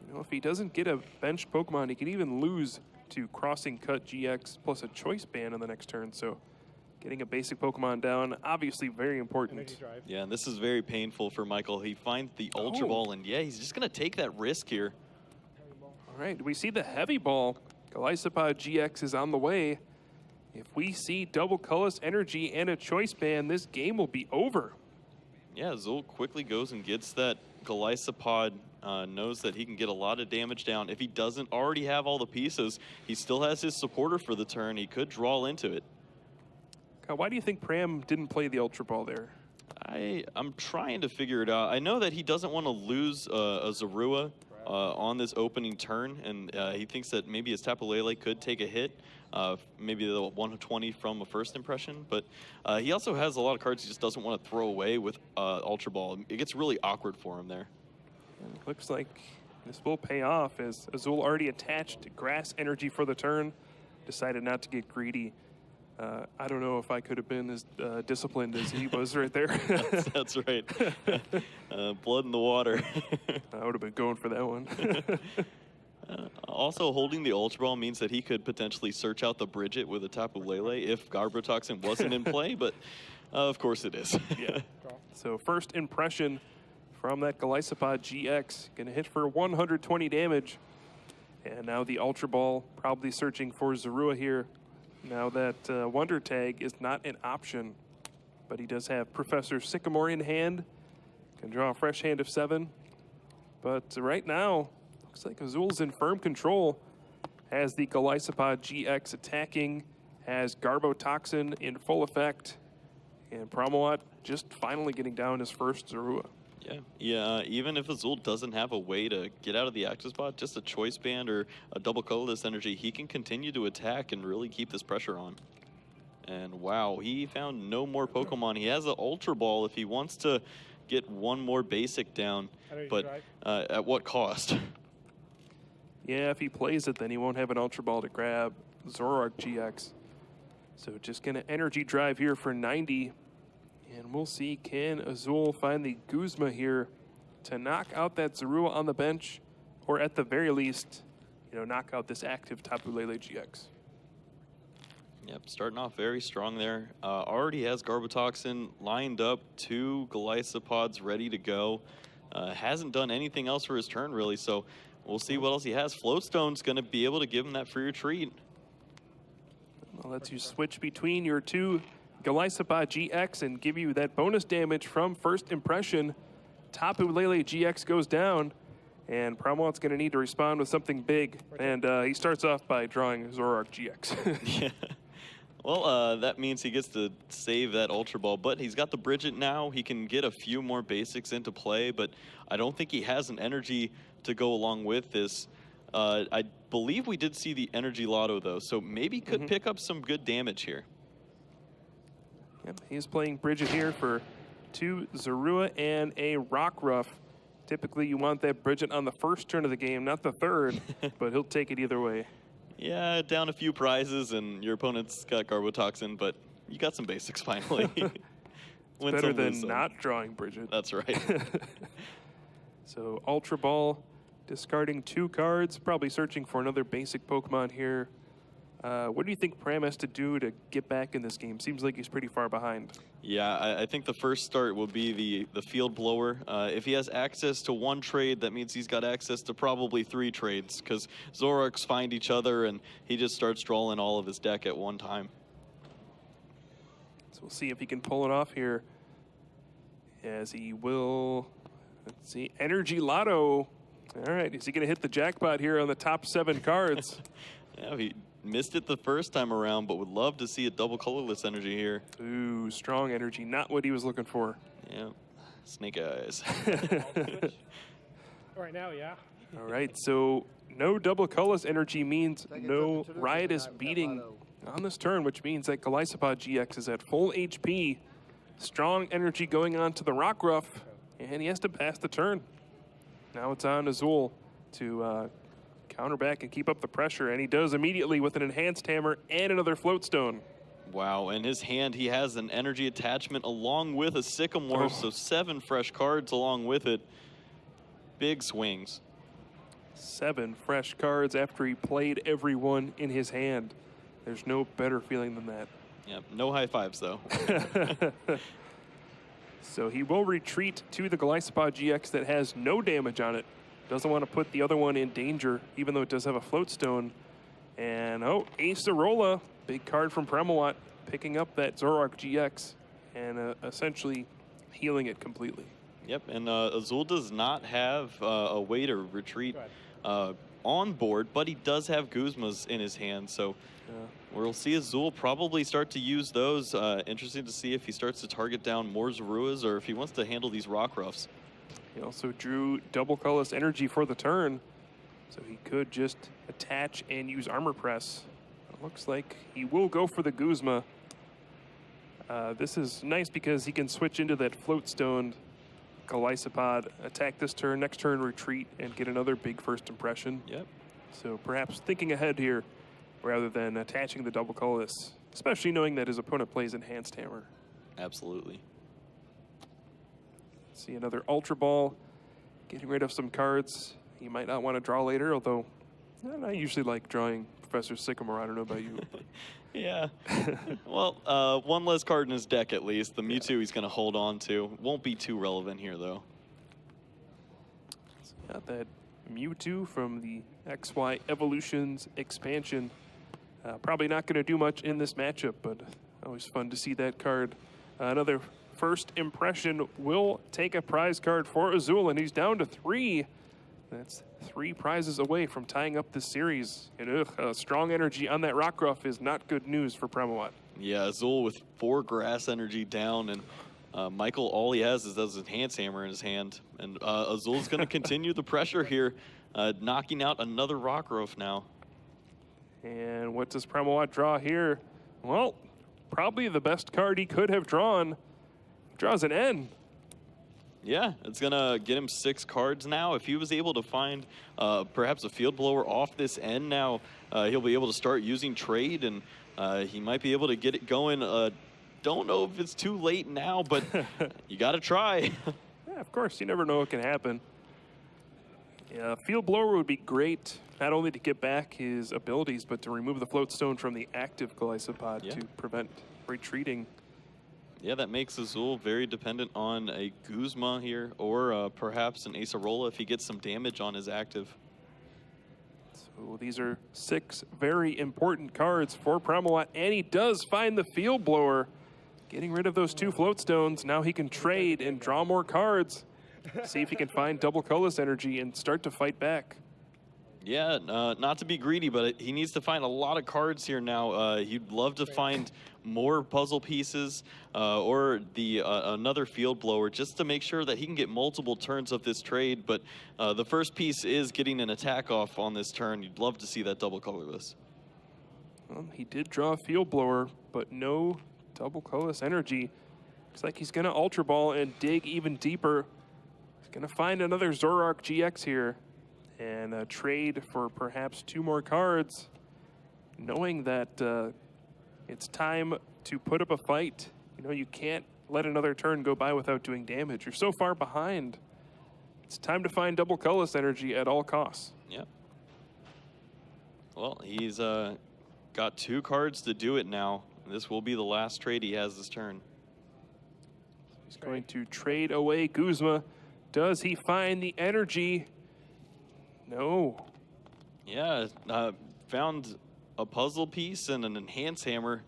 You know, if he doesn't get a bench Pokemon, he can even lose to Crossing Cut GX plus a Choice Band on the next turn. So getting a basic Pokemon down, obviously very important. Yeah, and this is very painful for Michael. He finds the Ultra Ball, and yeah, he's just going to take that risk here. All right, we see the Heavy Ball. Golisopod GX is on the way. If we see Double Colorless Energy and a Choice Band, this game will be over. Yeah, Zul quickly goes and gets that Golisopod. Knows that he can get a lot of damage down. If he doesn't already have all the pieces, he still has his supporter for the turn. He could draw into it. Why do you think Pram didn't play the Ultra Ball there? I'm trying to figure it out. I know that he doesn't want to lose a Zorua on this opening turn, and he thinks that maybe his Tapu Lele could take a hit, maybe the 120 from a first impression, but he also has a lot of cards he just doesn't want to throw away with Ultra Ball. It gets really awkward for him there. Looks like this will pay off as Azul already attached Grass Energy for the turn, decided not to get greedy. I don't know if I could have been as disciplined as he was right there. That's right. Blood in the water. I would have been going for that one. Also, holding the Ultra Ball means that he could potentially search out the Bridget with a Tapu Lele if Garbotoxin wasn't in play, but of course it is. Yeah. So first impression from that Golisopod GX, gonna hit for 120 damage. And now the Ultra Ball probably searching for Zorua here. Now that Wonder Tag is not an option, but he does have Professor Sycamore in hand. Can draw a fresh hand of 7. But right now, looks like Azul's in firm control. Has the Golisopod GX attacking, has Garbotoxin in full effect, and Promowat just finally getting down his first Zorua. Yeah, even if Azul doesn't have a way to get out of the active spot, just a Choice Band or a Double Colorless Energy, he can continue to attack and really keep this pressure on. And wow, he found no more Pokemon. He has an Ultra Ball if he wants to get one more basic down, but at what cost? Yeah, if he plays it, then he won't have an Ultra Ball to grab Zoroark GX. So just gonna Energy Drive here for 90. And we'll see, can Azul find the Guzma here to knock out that Zorua on the bench, or at the very least, knock out this active Tapu Lele GX. Yep, starting off very strong there. Already has Garbotoxin lined up, 2 Golisopods ready to go. Hasn't done anything else for his turn, really, so we'll see what else he has. Floatstone's going to be able to give him that free retreat. Well, lets you switch between your 2 Golisopod GX and give you that bonus damage from first impression. Tapu Lele GX goes down, and Promowat's going to need to respond with something big, and he starts off by drawing Zoroark GX. Yeah. Well, that means he gets to save that Ultra Ball, but he's got the Bridget now. He can get a few more basics into play, but I don't think he has an energy to go along with this. I believe we did see the Energy Lotto, though, so maybe could pick up some good damage here. Yep, he's playing Bridget here for 2 Zorua and a Rockruff. Typically, you want that Bridget on the first turn of the game, not the third, but he'll take it either way. Yeah, down a few prizes, and your opponent's got Garbotoxin, but you got some basics finally. It's better than not drawing Bridget. That's right. So Ultra Ball, discarding 2 cards, probably searching for another basic Pokemon here. What do you think Pram has to do to get back in this game? Seems like he's pretty far behind. Yeah, I think the first start will be the Field Blower. If he has access to 1 trade, that means he's got access to probably 3 trades, because Zoroarks find each other, and he just starts drawing all of his deck at one time. So we'll see if he can pull it off here, as he will. Let's see, Energy Lotto. All right, is he going to hit the jackpot here on the top 7 cards? Yeah, he missed it the first time around, but would love to see a double colorless energy here. Ooh, strong energy, not what he was looking for. Yeah, snake eyes. Right now, yeah. All right, so no double colorless energy means no riotous beating on this turn, which means that Golisopod GX is at full HP. Strong energy going on to the Rockruff, and he has to pass the turn. Now it's on Azul to counter back and keep up the pressure, and he does immediately with an Enhanced Hammer and another Floatstone. Wow, in his hand he has an energy attachment along with a Sycamore, so 7 fresh cards along with it. Big swings. 7 fresh cards after he played every one in his hand. There's no better feeling than that. Yep, no high fives though. So he will retreat to the Golisopod GX that has no damage on it. Doesn't want to put the other one in danger, even though it does have a Floatstone. And Acerola, big card from Premawat, picking up that Zoroark GX and essentially healing it completely. Yep, and Azul does not have a way to retreat on board, but he does have Guzmas in his hand, so we'll see Azul probably start to use those. Interesting to see if he starts to target down more Zoruas or if he wants to handle these Rockruffs. He also drew double colorless energy for the turn, so he could just attach and use Armor Press. It looks like he will go for the Guzma. This is nice because he can switch into that Floatstone Golisopod, attack this turn, next turn retreat, and get another big first impression. Yep. So perhaps thinking ahead here rather than attaching the double colorless, especially knowing that his opponent plays Enhanced Hammer. Absolutely. See another Ultra Ball, getting rid of some cards he might not want to draw later, although I usually like drawing Professor Sycamore. I don't know about you. Yeah. Well, 1 less card in his deck at least. The Mewtwo he's going to hold on to. Won't be too relevant here, though. So got that Mewtwo from the XY Evolutions expansion. Probably not going to do much in this matchup, but always fun to see that card. Another first impression will take a prize card for Azul, and he's down to 3. That's 3 prizes away from tying up this series. And strong energy on that Rockruff is not good news for Premawat. Yeah, Azul with 4 grass energy down, and Michael, all he has is his Enhanced Hammer in his hand. And Azul's going to continue the pressure here, knocking out another Rockruff now. And what does Premawat draw here? Well, probably the best card he could have drawn. Draws an N. Yeah, it's going to get him 6 cards now. If he was able to find perhaps a Field Blower off this end now, he'll be able to start using trade, and he might be able to get it going. Don't know if it's too late now, but you got to try. Yeah, of course, you never know what can happen. Yeah, Field Blower would be great, not only to get back his abilities, but to remove the float stone from the active Golisopod to prevent retreating. Yeah, that makes Azul very dependent on a Guzma here, or perhaps an Acerola if he gets some damage on his active. So these are 6 very important cards for Promawat, and he does find the Field Blower. Getting rid of those 2 float stones, now he can trade and draw more cards. See if he can find double colorless energy and start to fight back. Yeah, not to be greedy, but he needs to find a lot of cards here now. He'd love to find more puzzle pieces or another Field Blower just to make sure that he can get multiple turns of this trade. But the first piece is getting an attack off on this turn. You'd love to see that double colorless. Well, he did draw a Field Blower, but no double colorless energy. Looks like he's going to Ultra Ball and dig even deeper. He's going to find another Zoroark GX here and trade for perhaps 2 more cards, knowing that it's time to put up a fight. You know, you can't let another turn go by without doing damage. You're so far behind. It's time to find double colorless energy at all costs. Yep. Well, he's got 2 cards to do it now. This will be the last trade he has this turn. He's going to trade away Guzma. Does he find the energy? No. Yeah, found a puzzle piece and an enhance hammer.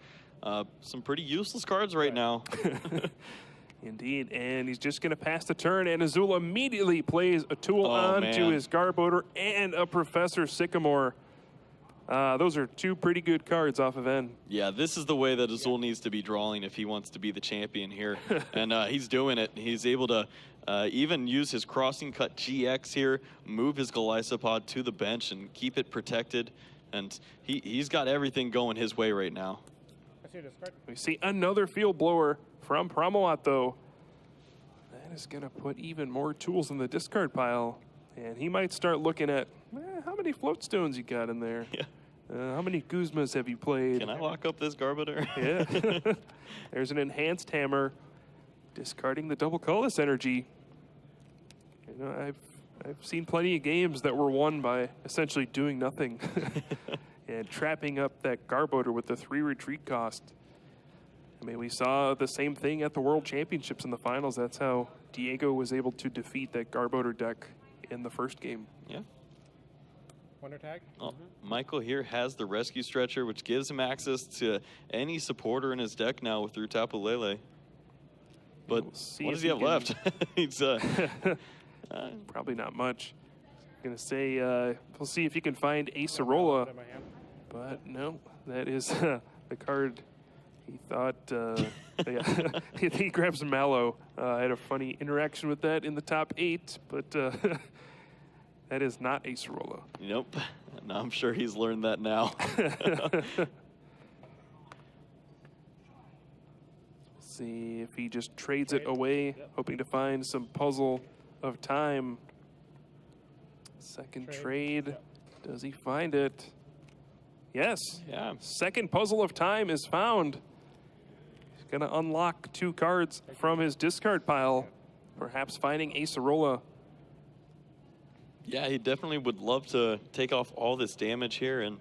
Some pretty useless cards right now. Indeed, and he's just going to pass the turn, and Azul immediately plays a tool onto his Garbodor and a Professor Sycamore. Those are 2 pretty good cards off of N. Yeah, this is the way that Azul needs to be drawing if he wants to be the champion here. And he's doing it. He's able to even use his Crossing Cut GX here, move his Golisopod to the bench and keep it protected. And he's got everything going his way right now. We see another Field Blower from Promawat, though. That is going to put even more tools in the discard pile. And he might start looking at, how many float stones you got in there? Yeah. How many Guzmas have you played? Can I lock up this Garbodor? Yeah. There's an enhanced hammer, discarding the double colorless energy. You know, I've seen plenty of games that were won by essentially doing nothing and trapping up that Garbodor with the 3 retreat cost. I mean, we saw the same thing at the World Championships in the finals. That's how Diego was able to defeat that Garbodor deck in the first game. Yeah. Wonder tag. Oh, Michael here has the Rescue Stretcher, which gives him access to any supporter in his deck now through Tapu Lele. But what does he have left? He's probably not much. I'm gonna say we'll see if he can find Acerola, but no, that is the card he thought. He grabs Mallow. I had a funny interaction with that in the top 8, but that is not Acerola. Nope. No, I'm sure he's learned that now. See if he just trades it away, hoping to find some puzzle of time. Second trade. Does he find it? Yes. Yeah. Second puzzle of time is found. He's going to unlock 2 cards from his discard pile, perhaps finding Acerola. Yeah, he definitely would love to take off all this damage here, and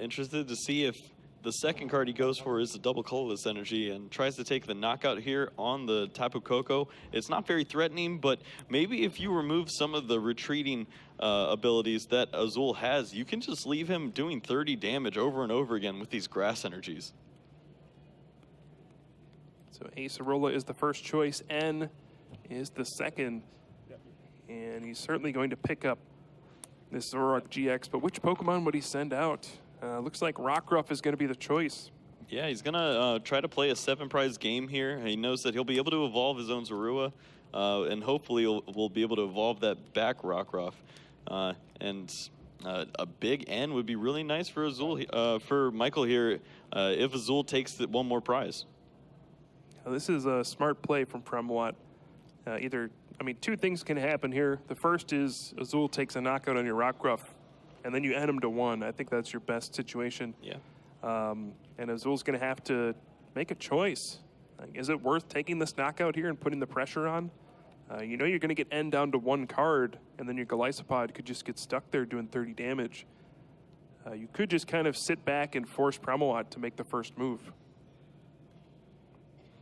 interested to see if the second card he goes for is the double colorless energy and tries to take the knockout here on the Tapu Koko. It's not very threatening, but maybe if you remove some of the retreating abilities that Azul has, you can just leave him doing 30 damage over and over again with these grass energies. So Acerola is the first choice, N is the second. And he's certainly going to pick up this Zoroark GX, but which Pokemon would he send out? Looks like Rockruff is going to be the choice. Yeah, he's going to try to play a 7-prize game here. He knows that he'll be able to evolve his own Zorua, and hopefully we'll be able to evolve that back Rockruff. And a big N would be really nice for Azul, for Michael here, if Azul takes 1 more prize. Now, this is a smart play from Promawat. I mean, 2 things can happen here. The first is Azul takes a knockout on your Rockruff, and then you end him to 1. I think that's your best situation. Yeah. And Azul's going to have to make a choice. Like, is it worth taking this knockout here and putting the pressure on? You know you're going to get N down to 1 card, and then your Golisopod could just get stuck there doing 30 damage. You could just kind of sit back and force Promowat to make the first move.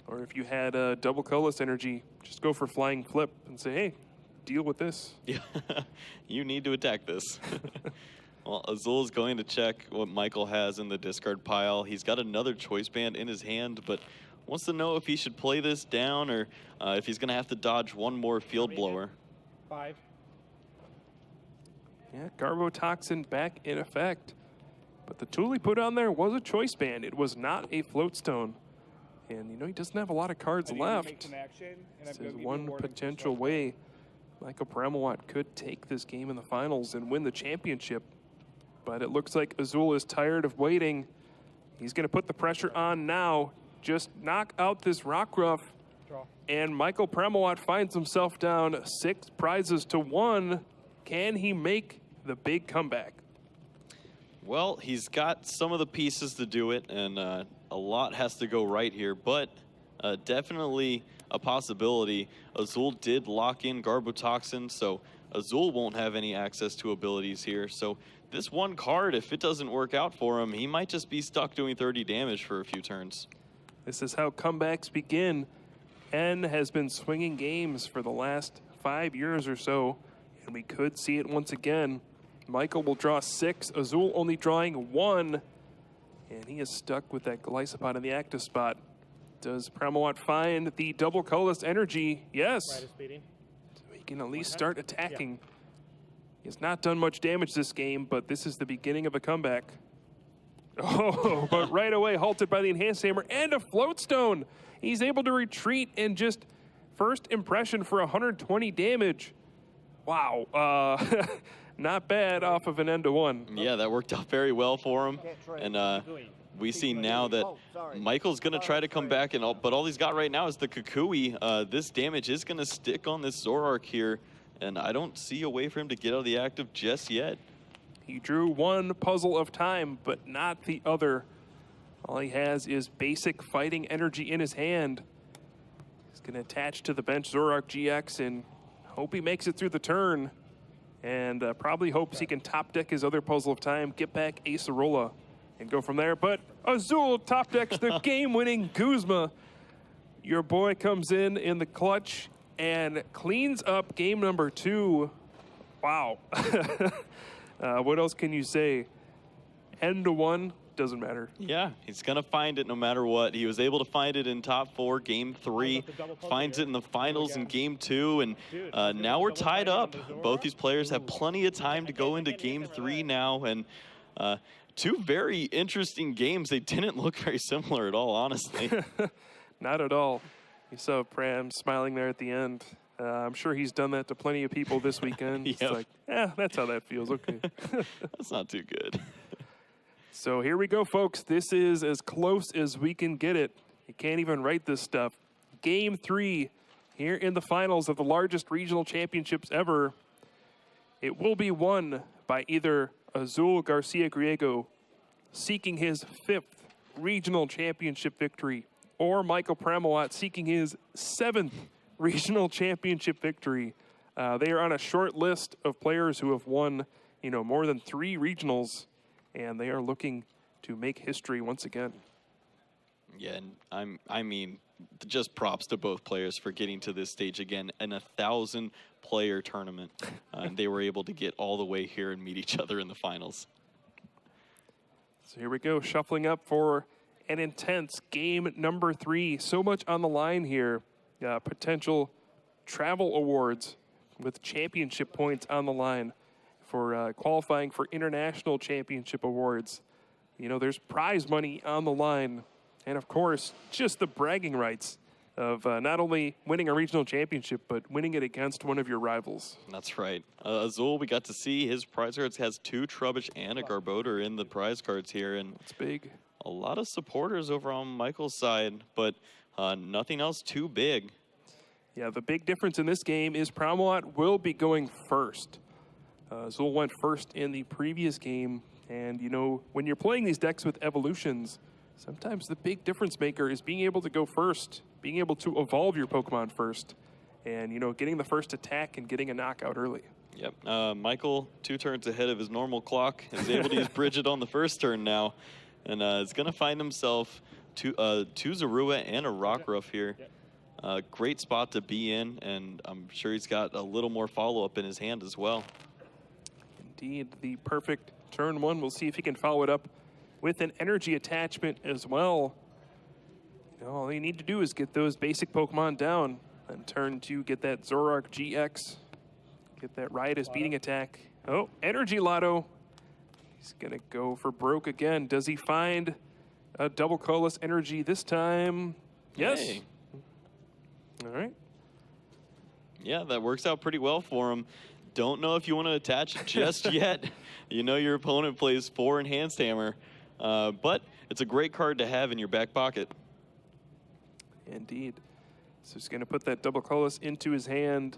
Or if you had double colorless energy, just go for Flying Flip and say, hey, deal with this. Yeah, you need to attack this. Well, Azul is going to check what Michael has in the discard pile. He's got another Choice Band in his hand, but wants to know if he should play this down or if he's going to have to dodge one more Field Blower. 5. Yeah, Garbotoxin back in effect. But the tool he put on there was a Choice Band. It was not a Floatstone. And, you know, he doesn't have a lot of cards left. This is one potential way Michael Promowat could take this game in the finals and win the championship. But it looks like Azul is tired of waiting. He's going to put the pressure on now. Just knock out this Rockruff. Draw. And Michael Promowat finds himself down 6 prizes to 1. Can he make the big comeback? Well, he's got some of the pieces to do it, and a lot has to go right here, but definitely a possibility. Azul did lock in Garbotoxin, so Azul won't have any access to abilities here. So this one card, if it doesn't work out for him, he might just be stuck doing 30 damage for a few turns. This is how comebacks begin. N has been swinging games for the last 5 years or so, and we could see it once again. Michael will draw 6, Azul only drawing 1, and he is stuck with that Golisopod in the active spot. Does Promowat find the double colorless energy? Yes. Right is speeding. So he can at least start attacking. Yeah. He has not done much damage this game, but this is the beginning of a comeback. Oh, but right away halted by the Enhanced Hammer and a Floatstone. He's able to retreat and just first impression for 120 damage. Wow. Not bad off of an end to 1. Yeah, that worked out very well for him. And we see now that Michael's going to try to come back, but all he's got right now is the Kukui. This damage is going to stick on this Zoroark here, and I don't see a way for him to get out of the active just yet. He drew 1 puzzle of time, but not the other. All he has is basic fighting energy in his hand. He's going to attach to the bench Zoroark GX and hope he makes it through the turn. And probably hopes he can top deck his other puzzle of time, get back Acerola, and go from there. But Azul top decks the game-winning Guzma. Your boy comes in the clutch and cleans up game number 2. Wow. What else can you say? End to 1, doesn't matter. Yeah, he's going to find it no matter what. He was able to find it in top 4, game 3, finds it in the finals in game 2, and now we're tied up. Both these players have plenty of time to go into game 3 now, and 2 very interesting games. They didn't look very similar at all, honestly. Not at all. You saw Pram smiling there at the end. I'm sure he's done that to plenty of people this weekend. Yep. It's like, that's how that feels. Okay. That's not too good. So here we go, folks. This is as close as we can get it. You can't even write this stuff. Game 3 here in the finals of the largest regional championships ever. It will be won by either Azul Garcia Griego, seeking his 5th regional championship victory, or Michael Promowat seeking his 7th regional championship victory. They are on a short list of players who have won, more than 3 regionals, and they are looking to make history once again. Yeah, and I mean, just props to both players for getting to this stage again in a 1,000-player tournament. And they were able to get all the way here and meet each other in the finals. So here we go, shuffling up for an intense game number 3. So much on the line here. Potential travel awards with championship points on the line for qualifying for international championship awards. There's prize money on the line. And of course, just the bragging rights of not only winning a regional championship, but winning it against one of your rivals. That's right. Azul, we got to see his prize cards has 2 Trubbish and a Garbodor in the prize cards here. And it's big. A lot of supporters over on Michael's side, but nothing else too big. Yeah, the big difference in this game is Promowat will be going first. Azul went first in the previous game. And, when you're playing these decks with evolutions, sometimes the big difference maker is being able to go first, being able to evolve your Pokemon first. and, you know, getting the first attack and getting a knockout early. Yep. Michael, 2 turns ahead of his normal clock, is able to use Bridget on the first turn now, and is going to find himself two Zorua and a Rockruff here. Great spot to be in, and I'm sure he's got a little more follow-up in his hand as well. Indeed, the perfect turn 1. We'll see if he can follow it up with an energy attachment as well. You know, all you need to do is get those basic Pokemon down, and turn 2, get that Zoroark GX, get that Riotous Beating attack. Oh, Energy Lotto. He's going to go for broke again. Does he find a double colorless energy this time? Yes. Hey. All right. Yeah, that works out pretty well for him. Don't know if you want to attach it just yet. You know your opponent plays 4 Enhanced Hammer, but it's a great card to have in your back pocket. Indeed. So he's going to put that double colorless into his hand.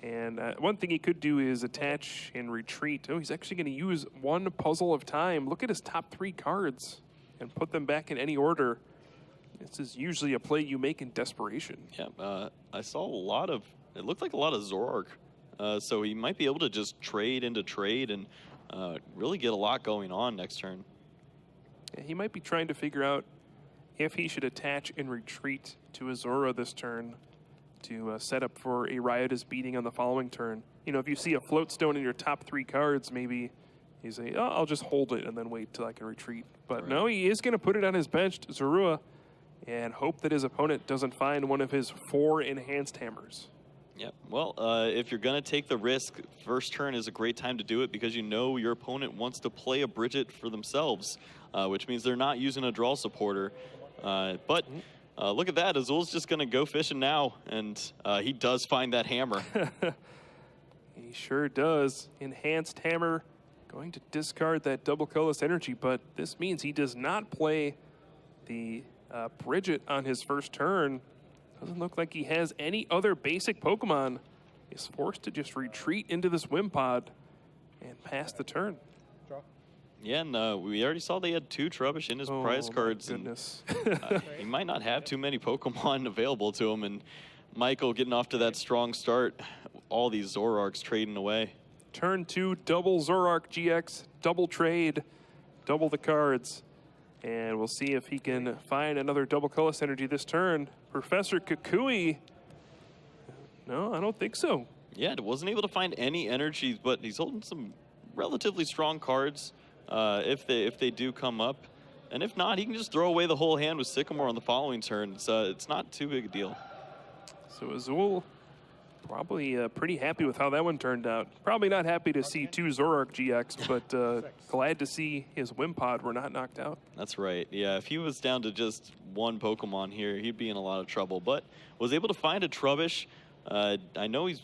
And one thing he could do is attach and retreat. Oh, he's actually going to use 1 Puzzle of Time. Look at his top 3 cards and put them back in any order. This is usually a play you make in desperation. Yeah, I saw a lot of, it looked like a lot of Zoroark. So he might be able to just trade into trade and really get a lot going on next turn. Yeah, he might be trying to figure out if he should attach and retreat to Azora this turn to set up for a Riotous Beating on the following turn. You know, if you see a Float Stone in your top 3 cards, maybe you say, oh, I'll just hold it and then wait till I can retreat. But right. No, he is going to put it on his bench, Zorua, and hope that his opponent doesn't find one of his 4 Enhanced Hammers. Yeah, well, if you're going to take the risk, first turn is a great time to do it because you know your opponent wants to play a Bridget for themselves, which means they're not using a draw supporter. But look at that, Azul's just going to go fishing now, and he does find that hammer. He sure does. Enhanced Hammer, going to discard that double colorless energy, but this means he does not play the Bridget on his first turn. Doesn't look like he has any other basic Pokemon. He's forced to just retreat into this Wimpod and pass the turn. Draw. Yeah, and we already saw they had 2 Trubbish in his prize cards. Goodness. And he might not have too many Pokemon available to him, and Michael getting off to that strong start. All these Zoroarks trading away. Turn 2, double Zoroark GX, double trade, double the cards. And we'll see if he can find another double colorless energy this turn. Professor Kukui. No, I don't think so. Yeah, wasn't able to find any energies, but he's holding some relatively strong cards if they do come up. And if not, he can just throw away the whole hand with Sycamore on the following turn. It's not too big a deal. So Azul probably pretty happy with how that one turned out. Probably not happy to see 2 Zoroark GX, but glad to see his Wimpod were not knocked out. That's right. Yeah, if he was down to just 1 Pokemon here, he'd be in a lot of trouble. But was able to find a Trubbish. I know it's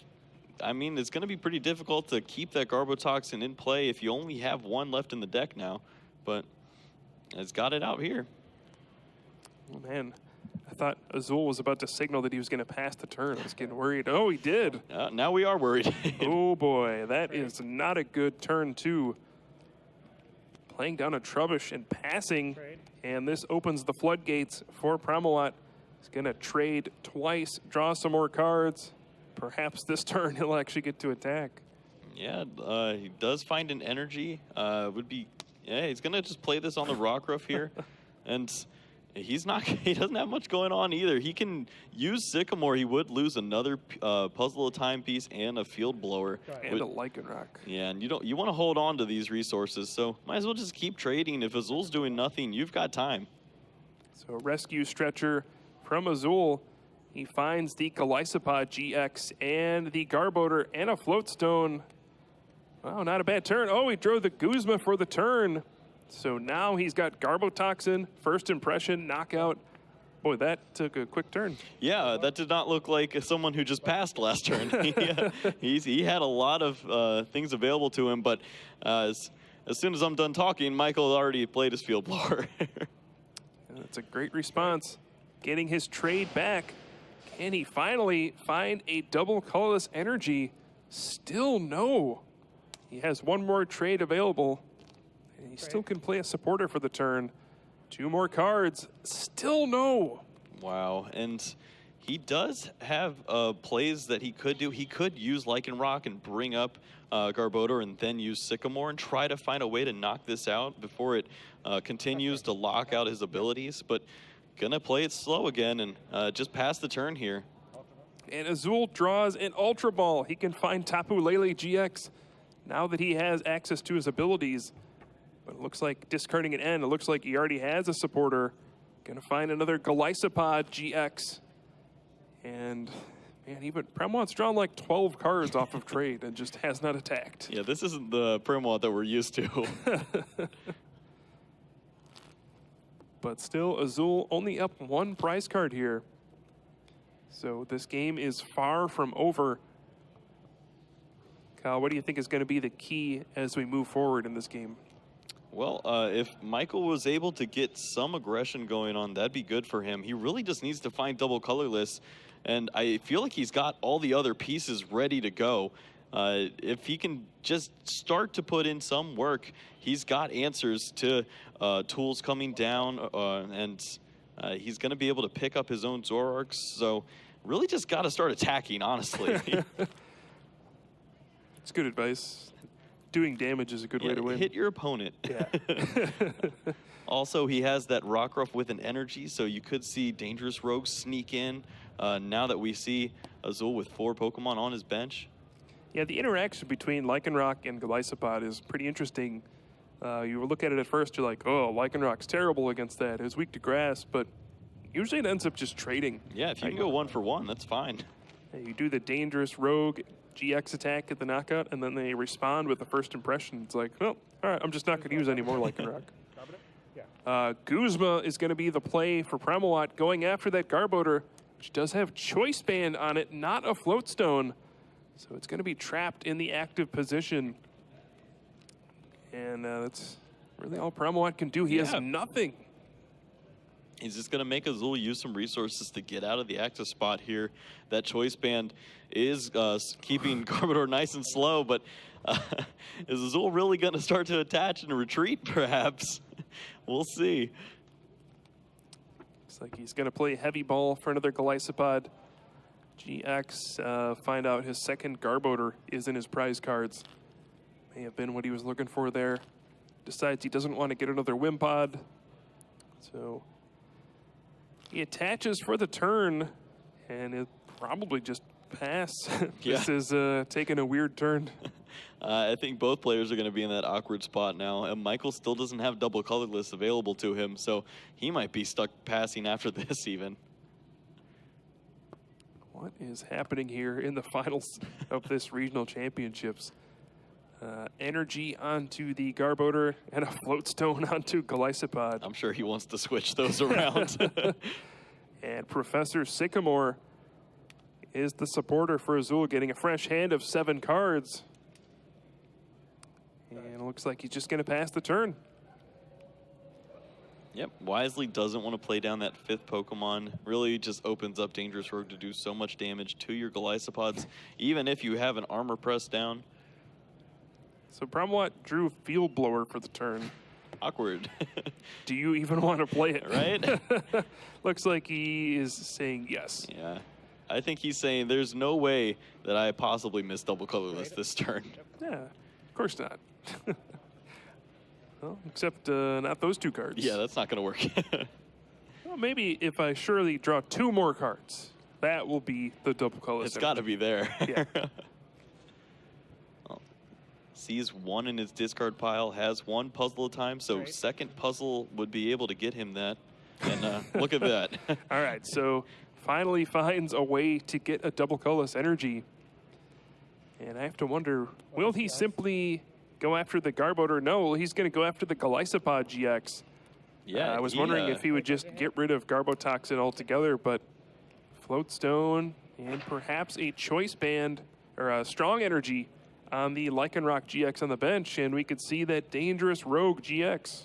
going to be pretty difficult to keep that Garbotoxin in play if you only have 1 left in the deck now. But it's got it out here. Oh, man. I thought Azul was about to signal that he was going to pass the turn. I was getting worried. Oh, he did. Now we are worried. Oh, boy. That is not a good turn, too. Playing down a Trubbish and passing. Trade. And this opens the floodgates for Promolot. He's going to trade twice, draw some more cards. Perhaps this turn he'll actually get to attack. Yeah, he does find an energy. He's going to just play this on the Rockruff here. And he doesn't have much going on either. He can use Sycamore. He would lose another Puzzle of Time piece and a Field Blower. And a Lycanroc. Yeah, and you want to hold on to these resources, so might as well just keep trading. If Azul's doing nothing, you've got time. So rescue stretcher from Azul. He finds the Golisopod GX and the Garbodor and a Float Stone. Wow, not a bad turn. Oh, he drove the Guzma for the turn. So now he's got Garbotoxin, first impression, knockout. Boy, that took a quick turn. Yeah, that did not look like someone who just passed last turn. He had a lot of things available to him, but as soon as I'm done talking, Michael already played his Field Blower. That's a great response. Getting his trade back. Can he finally find a double colorless energy? Still no. He has 1 more trade available. And he still can play a supporter for the turn. 2 more cards. Still no. Wow, and he does have plays that he could do. He could use Lycanroc and bring up Garbodor and then use Sycamore and try to find a way to knock this out before it continues to lock out his abilities. But gonna play it slow again and just pass the turn here. And Azul draws an Ultra Ball. He can find Tapu Lele GX now that he has access to his abilities. But it looks like discarding an N. It looks like he already has a supporter. Gonna find another Golisopod GX. And man, even Premwat's drawn like 12 cards off of trade and just has not attacked. Yeah, this isn't the Premwat that we're used to. But still, Azul only up 1 prize card here. So this game is far from over. Kyle, what do you think is going to be the key as we move forward in this game? Well, if Michael was able to get some aggression going on, that'd be good for him. He really just needs to find double colorless, and I feel like he's got all the other pieces ready to go. If he can just start to put in some work, he's got answers to tools coming down, and he's going to be able to pick up his own Zoroarks. So really just got to start attacking, honestly. It's good advice. Doing damage is a good way to win. Hit your opponent. Yeah. Also, he has that Rockruff with an energy, so you could see Dangerous Rogue sneak in now that we see Azul with 4 Pokemon on his bench. Yeah, the interaction between Lycanroc and Golisopod is pretty interesting. You look at it at first, you're like, oh, Lycanroc's terrible against that. It's weak to grass, but usually it ends up just trading. Yeah, if you can go 1 for 1, that's fine. You do the Dangerous Rogue GX attack at the knockout, and then they respond with the first impression. It's like, well, all right, I'm just not going to use any more Lycanroc. Guzma is going to be the play for Premawat, going after that Garbodor, which does have Choice Band on it, not a Float Stone. So it's going to be trapped in the active position. And that's really all Premawat can do. He has nothing. He's just going to make Azul use some resources to get out of the active spot here. That Choice Band is keeping Garbodor nice and slow, but is Azul really going to start to attach and retreat, perhaps? We'll see. Looks like he's going to play Heavy Ball for another Golisopod GX. Find out his second Garbodor is in his prize cards. May have been what he was looking for there. Decides he doesn't want to get another Wimpod. So he attaches for the turn, and it probably just pass. This is taking a weird turn. I think both players are going to be in that awkward spot now, and Michael still doesn't have double colorless available to him, so he might be stuck passing after this even. What is happening here in the finals of this regional championships? Energy onto the Garbodor and a Float Stone onto Golisopod. I'm sure he wants to switch those around. And Professor Sycamore is the supporter for Azul, getting a fresh hand of 7 cards. And it looks like he's just going to pass the turn. Yep, Wisely doesn't want to play down that 5th Pokemon. Really just opens up Dangerous Rogue to do so much damage to your Golisopods, even if you have an armor press down. So Premawat drew Field Blower for the turn. Awkward. Do you even want to play it? Right? Looks like he is saying yes. Yeah. I think he's saying there's no way that I possibly miss double colorless this turn. Yeah, of course not. Well, except not those 2 cards. Yeah, that's not going to work. Well, maybe if I surely draw 2 more cards, that will be the double colorless. It's got to be there. Yeah. Well, sees 1 in his discard pile, has 1 puzzle at a time, so second puzzle would be able to get him that. And look at that. All right, so finally finds a way to get a double colorless energy. And I have to wonder, will he simply go after the Garbodor? No, he's going to go after the Golisopod GX. Yeah, I was wondering if he would just get rid of Garbotoxin altogether, but Float Stone and perhaps a Choice Band or a Strong Energy on the Lycanroc GX on the bench, and we could see that Dangerous Rogue GX.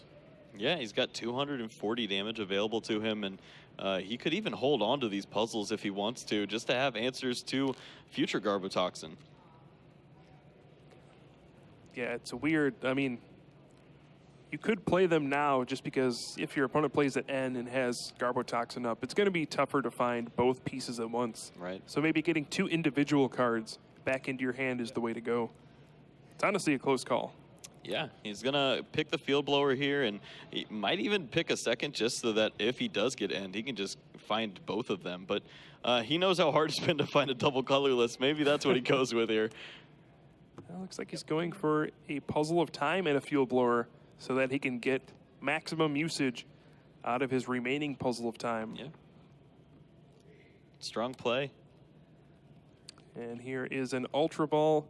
Yeah, he's got 240 damage available to him, and he could even hold on to these puzzles if he wants to, just to have answers to future Garbotoxin. Yeah, it's a weird, I mean, You could play them now just because if your opponent plays at N and has Garbotoxin up, it's going to be tougher to find both pieces at once. Right. So maybe getting 2 individual cards back into your hand is the way to go. It's honestly a close call. Yeah, he's going to pick the Field Blower here, and he might even pick a second just so that if he does get End, he can just find both of them. But he knows how hard it's been to find a double colorless. Maybe that's what he goes with here. Well, looks like he's going for a Puzzle of Time and a Field Blower so that he can get maximum usage out of his remaining Puzzle of Time. Yeah. Strong play. And here is an Ultra Ball.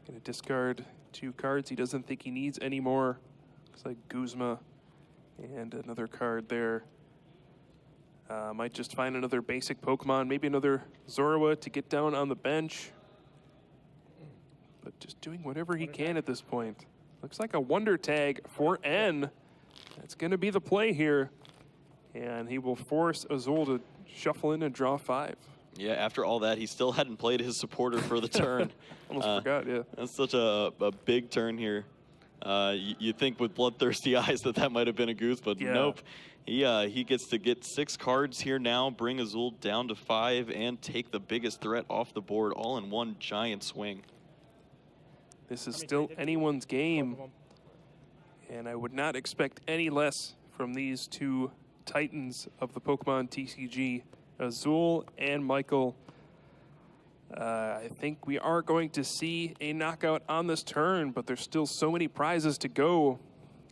Going to discard 2 cards he doesn't think he needs anymore. Looks like Guzma and another card there. Might just find another basic Pokemon, maybe another Zorua to get down on the bench. But just doing whatever he can at this point. Looks like a Wonder Tag for N. That's going to be the play here. And he will force Azul to shuffle in and draw 5. Yeah, after all that, he still hadn't played his supporter for the turn. Almost forgot, yeah. That's such a big turn here. You think with Bloodthirsty Eyes that might have been a goose, but yeah. Nope. He gets to get 6 cards here now, bring Azul down to 5, and take the biggest threat off the board all in one giant swing. This is still anyone's game, and I would not expect any less from these 2 titans of the Pokemon TCG, Azul and Michael. I think we are going to see a knockout on this turn, but there's still so many prizes to go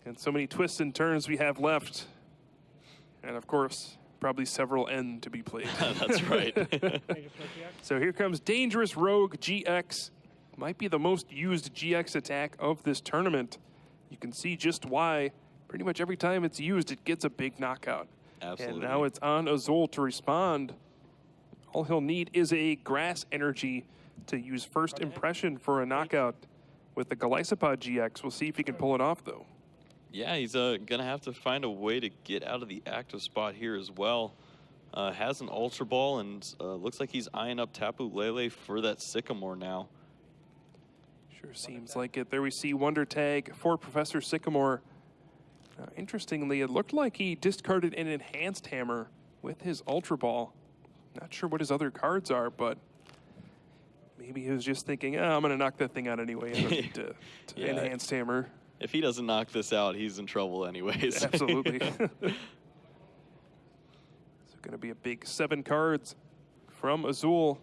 and so many twists and turns we have left. And of course, probably several N to be played. That's right. So here comes Dangerous Rogue GX. Might be the most used GX attack of this tournament. You can see just why. Pretty much every time it's used, it gets a big knockout. Absolutely. And now it's on Azul to respond. All he'll need is a Grass Energy to use First Impression for a knockout with the Golisopod GX. We'll see if he can pull it off, though. Yeah, he's going to have to find a way to get out of the active spot here as well. Has an Ultra Ball, and looks like he's eyeing up Tapu Lele for that Sycamore now. Sure seems like it. There we see Wonder Tag for Professor Sycamore. Interestingly, it looked like he discarded an Enhanced Hammer with his Ultra Ball. Not sure what his other cards are, but maybe he was just thinking, I'm going to knock that thing out anyway. I don't need to Yeah. Enhanced Hammer. If he doesn't knock this out, he's in trouble anyways. Absolutely. So going to be a big 7 cards from Azul.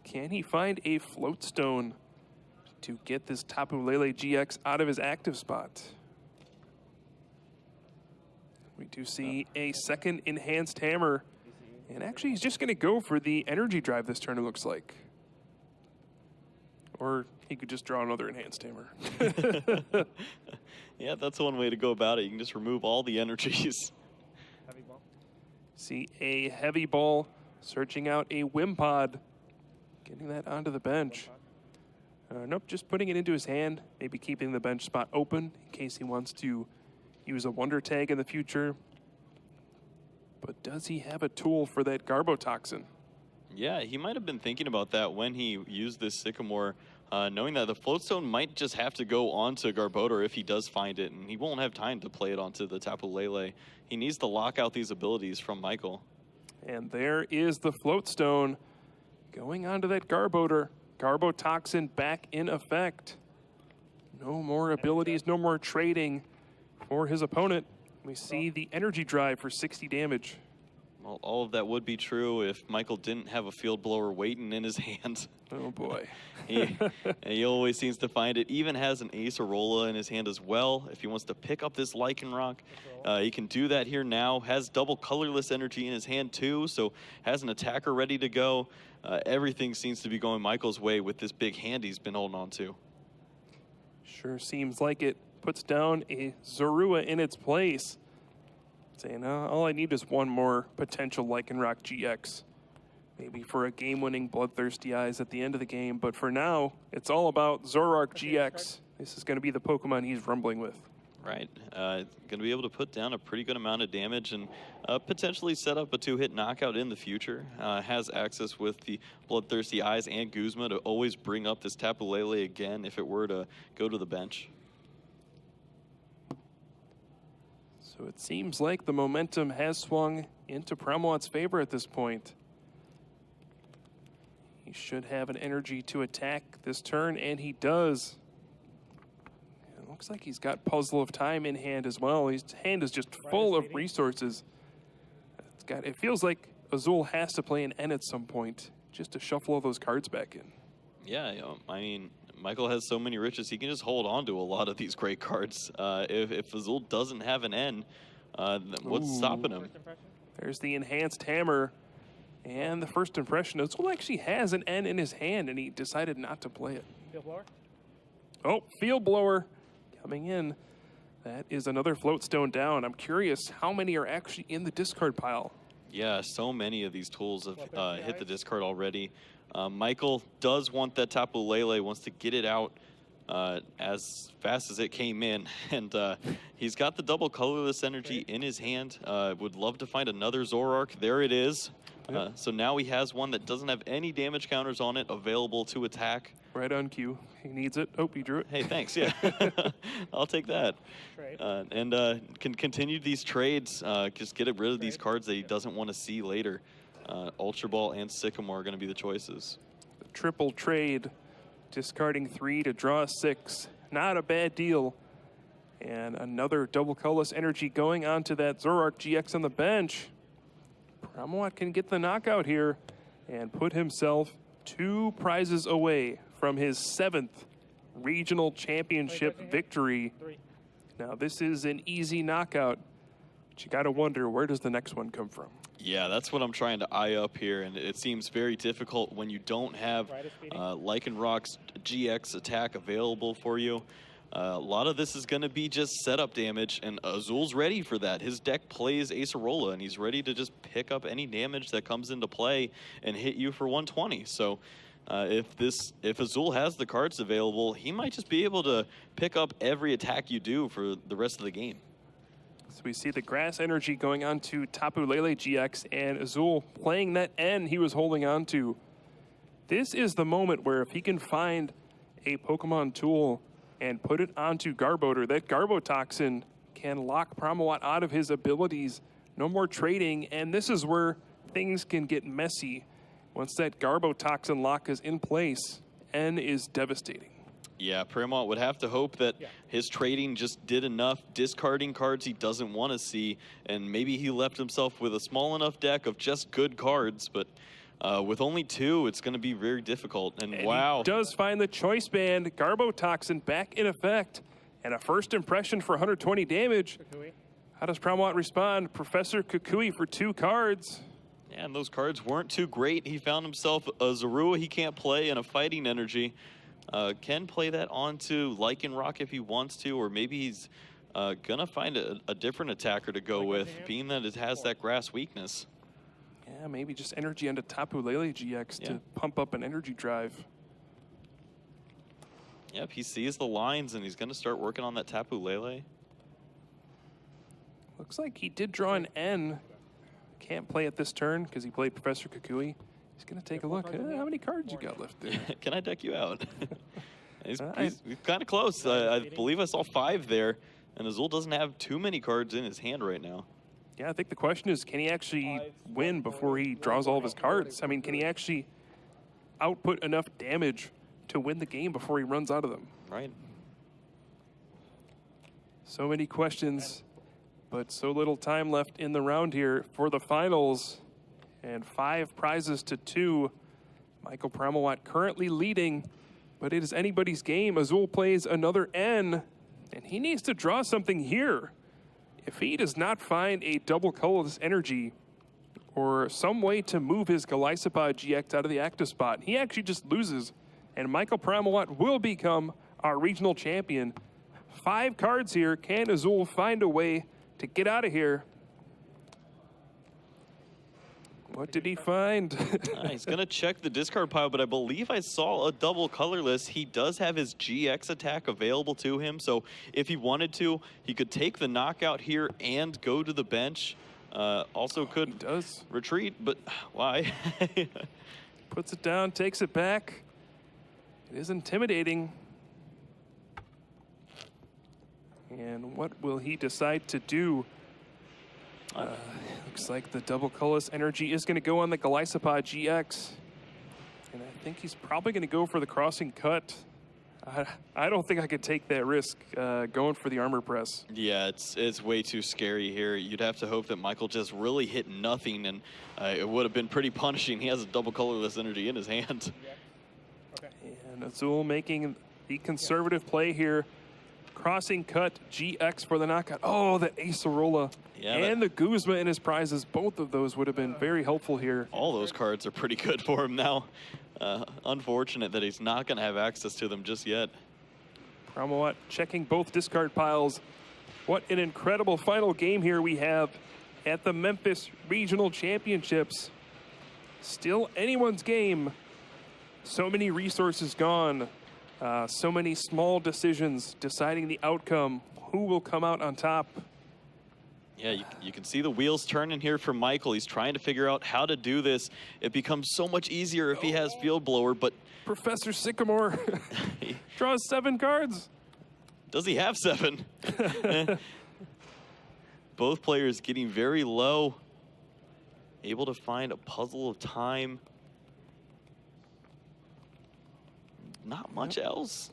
Can he find a Float Stone to get this Tapu Lele GX out of his active spot? We do see a second Enhanced Hammer. And actually, he's just going to go for the Energy Drive this turn, it looks like. Or he could just draw another Enhanced Hammer. Yeah, that's one way to go about it. You can just remove all the energies. Heavy ball. See a Heavy Ball searching out a Wimpod. Getting that onto the bench. Nope, just putting it into his hand. Maybe keeping the bench spot open in case he wants to use a Wonder Tag in the future. But does he have a tool for that Garbotoxin? Yeah, he might have been thinking about that when he used this Sycamore, knowing that the Floatstone might just have to go onto Garbodor if he does find it, and he won't have time to play it onto the Tapu Lele. He needs to lock out these abilities from Michael. And there is the Floatstone going onto that Garbodor. Garbotoxin back in effect. No more abilities, no more trading for his opponent. We see the Energy Drive for 60 damage. Well, all of that would be true if Michael didn't have a Field Blower waiting in his hand. Oh boy. he always seems to find it. Even has an Acerola in his hand as well. If he wants to pick up this Lycanroc, he can do that here now. Has double colorless energy in his hand too, so has an attacker ready to go. Everything seems to be going Michael's way with this big hand he's been holding on to. Sure seems like it. Puts down a Zorua in its place. Saying, all I need is one more potential Lycanroc GX. Maybe for a game-winning Bloodthirsty Eyes at the end of the game. But for now, it's all about Zoroark GX. This is going to be the Pokemon he's rumbling with. Right. Going to be able to put down a pretty good amount of damage and potentially set up a 2-hit knockout in the future. Has access with the Bloodthirsty Eyes and Guzma to always bring up this Tapu Lele again if it were to go to the bench. So it seems like the momentum has swung into Promowat's favor at this point. He should have an energy to attack this turn, and he does. It looks like he's got Puzzle of Time in hand as well. His hand is just full of resources. It feels like Azul has to play an N at some point just to shuffle all those cards back in. Yeah, I mean, Michael has so many riches, he can just hold on to a lot of these great cards. If Azul doesn't have an N, what's stopping him? There's the Enhanced Hammer. And the first impression, Azul actually has an N in his hand, and he decided not to play it. Field blower? Oh, Field Blower coming in. That is another Float Stone down. I'm curious how many are actually in the discard pile. Yeah, so many of these tools have hit the discard already. Michael does want that Tapu Lele, wants to get it out as fast as it came in. And he's got the double colorless energy in his hand. Would love to find another Zoroark. There it is. So now he has one that doesn't have any damage counters on it available to attack. Right on cue. He needs it. Oh, he drew it. Hey, thanks. Yeah, I'll take that. And can continue these trades. Just get rid of these cards that he doesn't want to see later. Ultra Ball and Sycamore are going to be the choices. The triple trade, discarding 3 to draw 6. Not a bad deal. And another double colorless energy going onto that Zoroark GX on the bench. Promowat can get the knockout here and put himself 2 prizes away from his 7th regional championship victory. Now, this is an easy knockout, but you got to wonder, where does the next one come from? Yeah, that's what I'm trying to eye up here, and it seems very difficult when you don't have Lycanroc's GX attack available for you. A lot of this is going to be just setup damage, and Azul's ready for that. His deck plays Acerola, and he's ready to just pick up any damage that comes into play and hit you for 120. So if Azul has the cards available, he might just be able to pick up every attack you do for the rest of the game. So we see the grass energy going on to Tapu Lele GX, and Azul playing that N he was holding on to. This is the moment where if he can find a Pokemon tool and put it onto Garbodor, that Garbotoxin can lock Promowat out of his abilities. No more trading, and this is where things can get messy. Once that Garbotoxin lock is in place, N is devastating. Yeah, Promowat would have to hope that his trading just did enough, discarding cards he doesn't want to see, and maybe he left himself with a small enough deck of just good cards, but with only 2, it's going to be very difficult. And wow. He does find the choice band, Garbotoxin back in effect, and a first impression for 120 damage. Kukui. How does Promowat respond? Professor Kukui for 2 cards. Yeah, and those cards weren't too great. He found himself a Zorua he can't play and a Fighting Energy. Can play that onto Lycanroc if he wants to, or maybe he's going to find a different attacker to go with, being that it has that grass weakness. Yeah, maybe just energy onto Tapu Lele GX to pump up an energy drive. Yep, he sees the lines, and he's going to start working on that Tapu Lele. Looks like he did draw an N. Can't play it this turn because he played Professor Kukui. He's going to take a look. How many cards you got left there? Can I deck you out? he's kind of close. I believe I saw 5 there, and Azul doesn't have too many cards in his hand right now. Yeah, I think the question is, can he actually win before he draws all of his cards? I mean, can he actually output enough damage to win the game before he runs out of them? Right. So many questions, but so little time left in the round here for the finals. And 5 prizes to 2. Michael Promowat currently leading, but it is anybody's game. Azul plays another N, and he needs to draw something here. If he does not find a double colorless energy or some way to move his Golisopod GX out of the active spot, he actually just loses, and Michael Promowat will become our regional champion. 5 cards here. Can Azul find a way to get out of here? What did he find? He's going to check the discard pile, but I believe I saw a double colorless. He does have his GX attack available to him, so if he wanted to, he could take the knockout here and go to the bench. Also could retreat, but why? Puts it down, takes it back. It is intimidating. And what will he decide to do? Looks like the double colorless energy is going to go on the Golisopod GX. And I think he's probably going to go for the crossing cut. I don't think I could take that risk going for the armor press. Yeah, it's way too scary here. You'd have to hope that Michael just really hit nothing, and it would have been pretty punishing. He has a double colorless energy in his hand. Okay. And Azul making the conservative play here. Crossing cut GX for the knockout. Oh, the Acerola and the Guzma in his prizes. Both of those would have been very helpful here. All those cards are pretty good for him now. Unfortunate that he's not going to have access to them just yet. Pramawat checking both discard piles. What an incredible final game here we have at the Memphis Regional Championships. Still anyone's game. So many resources gone. So many small decisions deciding the outcome. Who will come out on top? Yeah, you can see the wheels turning here for Michael. He's trying to figure out how to do this. It becomes so much easier if he has Field Blower, but... Professor Sycamore draws 7 cards. Does he have 7? Both players getting very low. Able to find a puzzle of time. Not much else.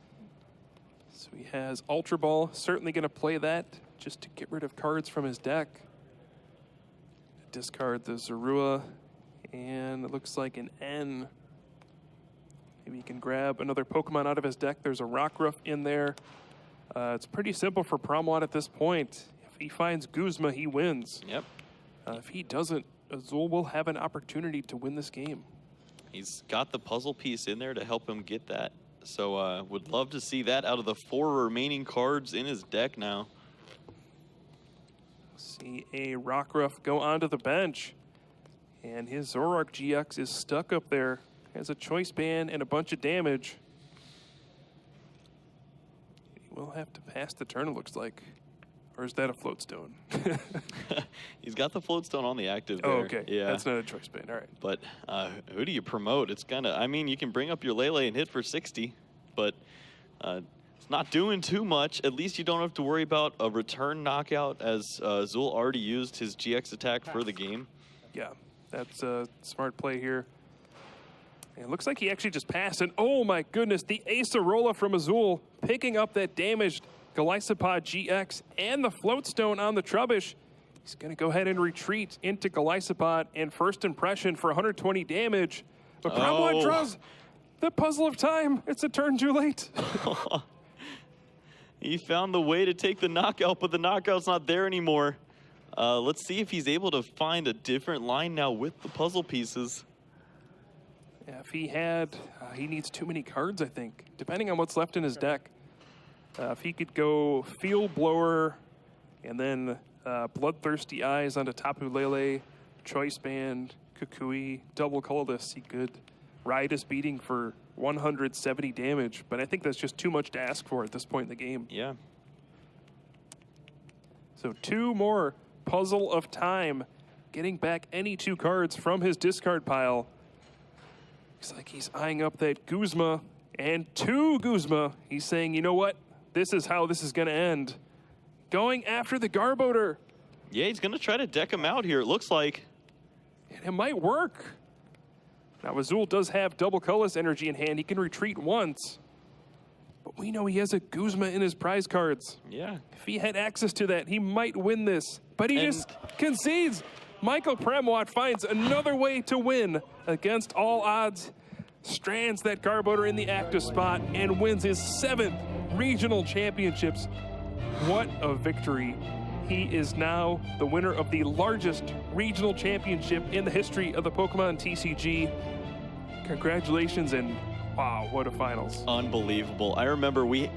So he has Ultra Ball, certainly going to play that just to get rid of cards from his deck. Discard the Zorua, and it looks like an N. Maybe he can grab another Pokemon out of his deck. There's a Rockruff in there. It's pretty simple for Pramawat at this point. If he finds Guzma, he wins. Yep. If he doesn't, Azul will have an opportunity to win this game. He's got the puzzle piece in there to help him get that. So would love to see that out of the 4 remaining cards in his deck now. See a Rockruff go onto the bench. And his Zoroark GX is stuck up there. Has a choice ban and a bunch of damage. He will have to pass the turn, it looks like. Or is that a float stone? He's got the float stone on the active there. Oh, okay. Yeah. That's not a choice ban. All right. But who do you promote? It's kind of, I mean, you can bring up your Lele and hit for 60, but it's not doing too much. At least you don't have to worry about a return knockout, as Zul already used his GX attack for the game. Yeah, that's a smart play here. And it looks like he actually just passed. And oh my goodness, the Acerola from Azul picking up that damaged Golisopod GX and the float stone on the Trubbish. He's going to go ahead and retreat into Golisopod and first impression for 120 damage. But Pramawat draws the puzzle of time. It's a turn too late. He found the way to take the knockout, but the knockout's not there anymore. Let's see if he's able to find a different line now with the puzzle pieces. Yeah, if he had, he needs too many cards, I think, depending on what's left in his deck. If he could go Field Blower and then Bloodthirsty Eyes onto Tapu Lele, Choice Band, Kukui, double colorless, he could ride his beating for 170 damage. But I think that's just too much to ask for at this point in the game. Yeah. So 2 more Puzzle of Time, getting back any 2 cards from his discard pile. Looks like he's eyeing up that Guzma and 2 Guzma. He's saying, you know what? This is how this is going to end. Going after the Garbodor. Yeah, he's going to try to deck him out here, it looks like. And it might work. Now, Azul does have double colorless energy in hand. He can retreat once. But we know he has a Guzma in his prize cards. Yeah. If he had access to that, he might win this. But he just concedes. Michael Pramawat finds another way to win against all odds. Strands that Garbodor in the active spot and wins his 7th regional championships. What a victory. He is now the winner of the largest regional championship in the history of the Pokemon TCG. Congratulations, and wow, what a finals. Unbelievable. I remember we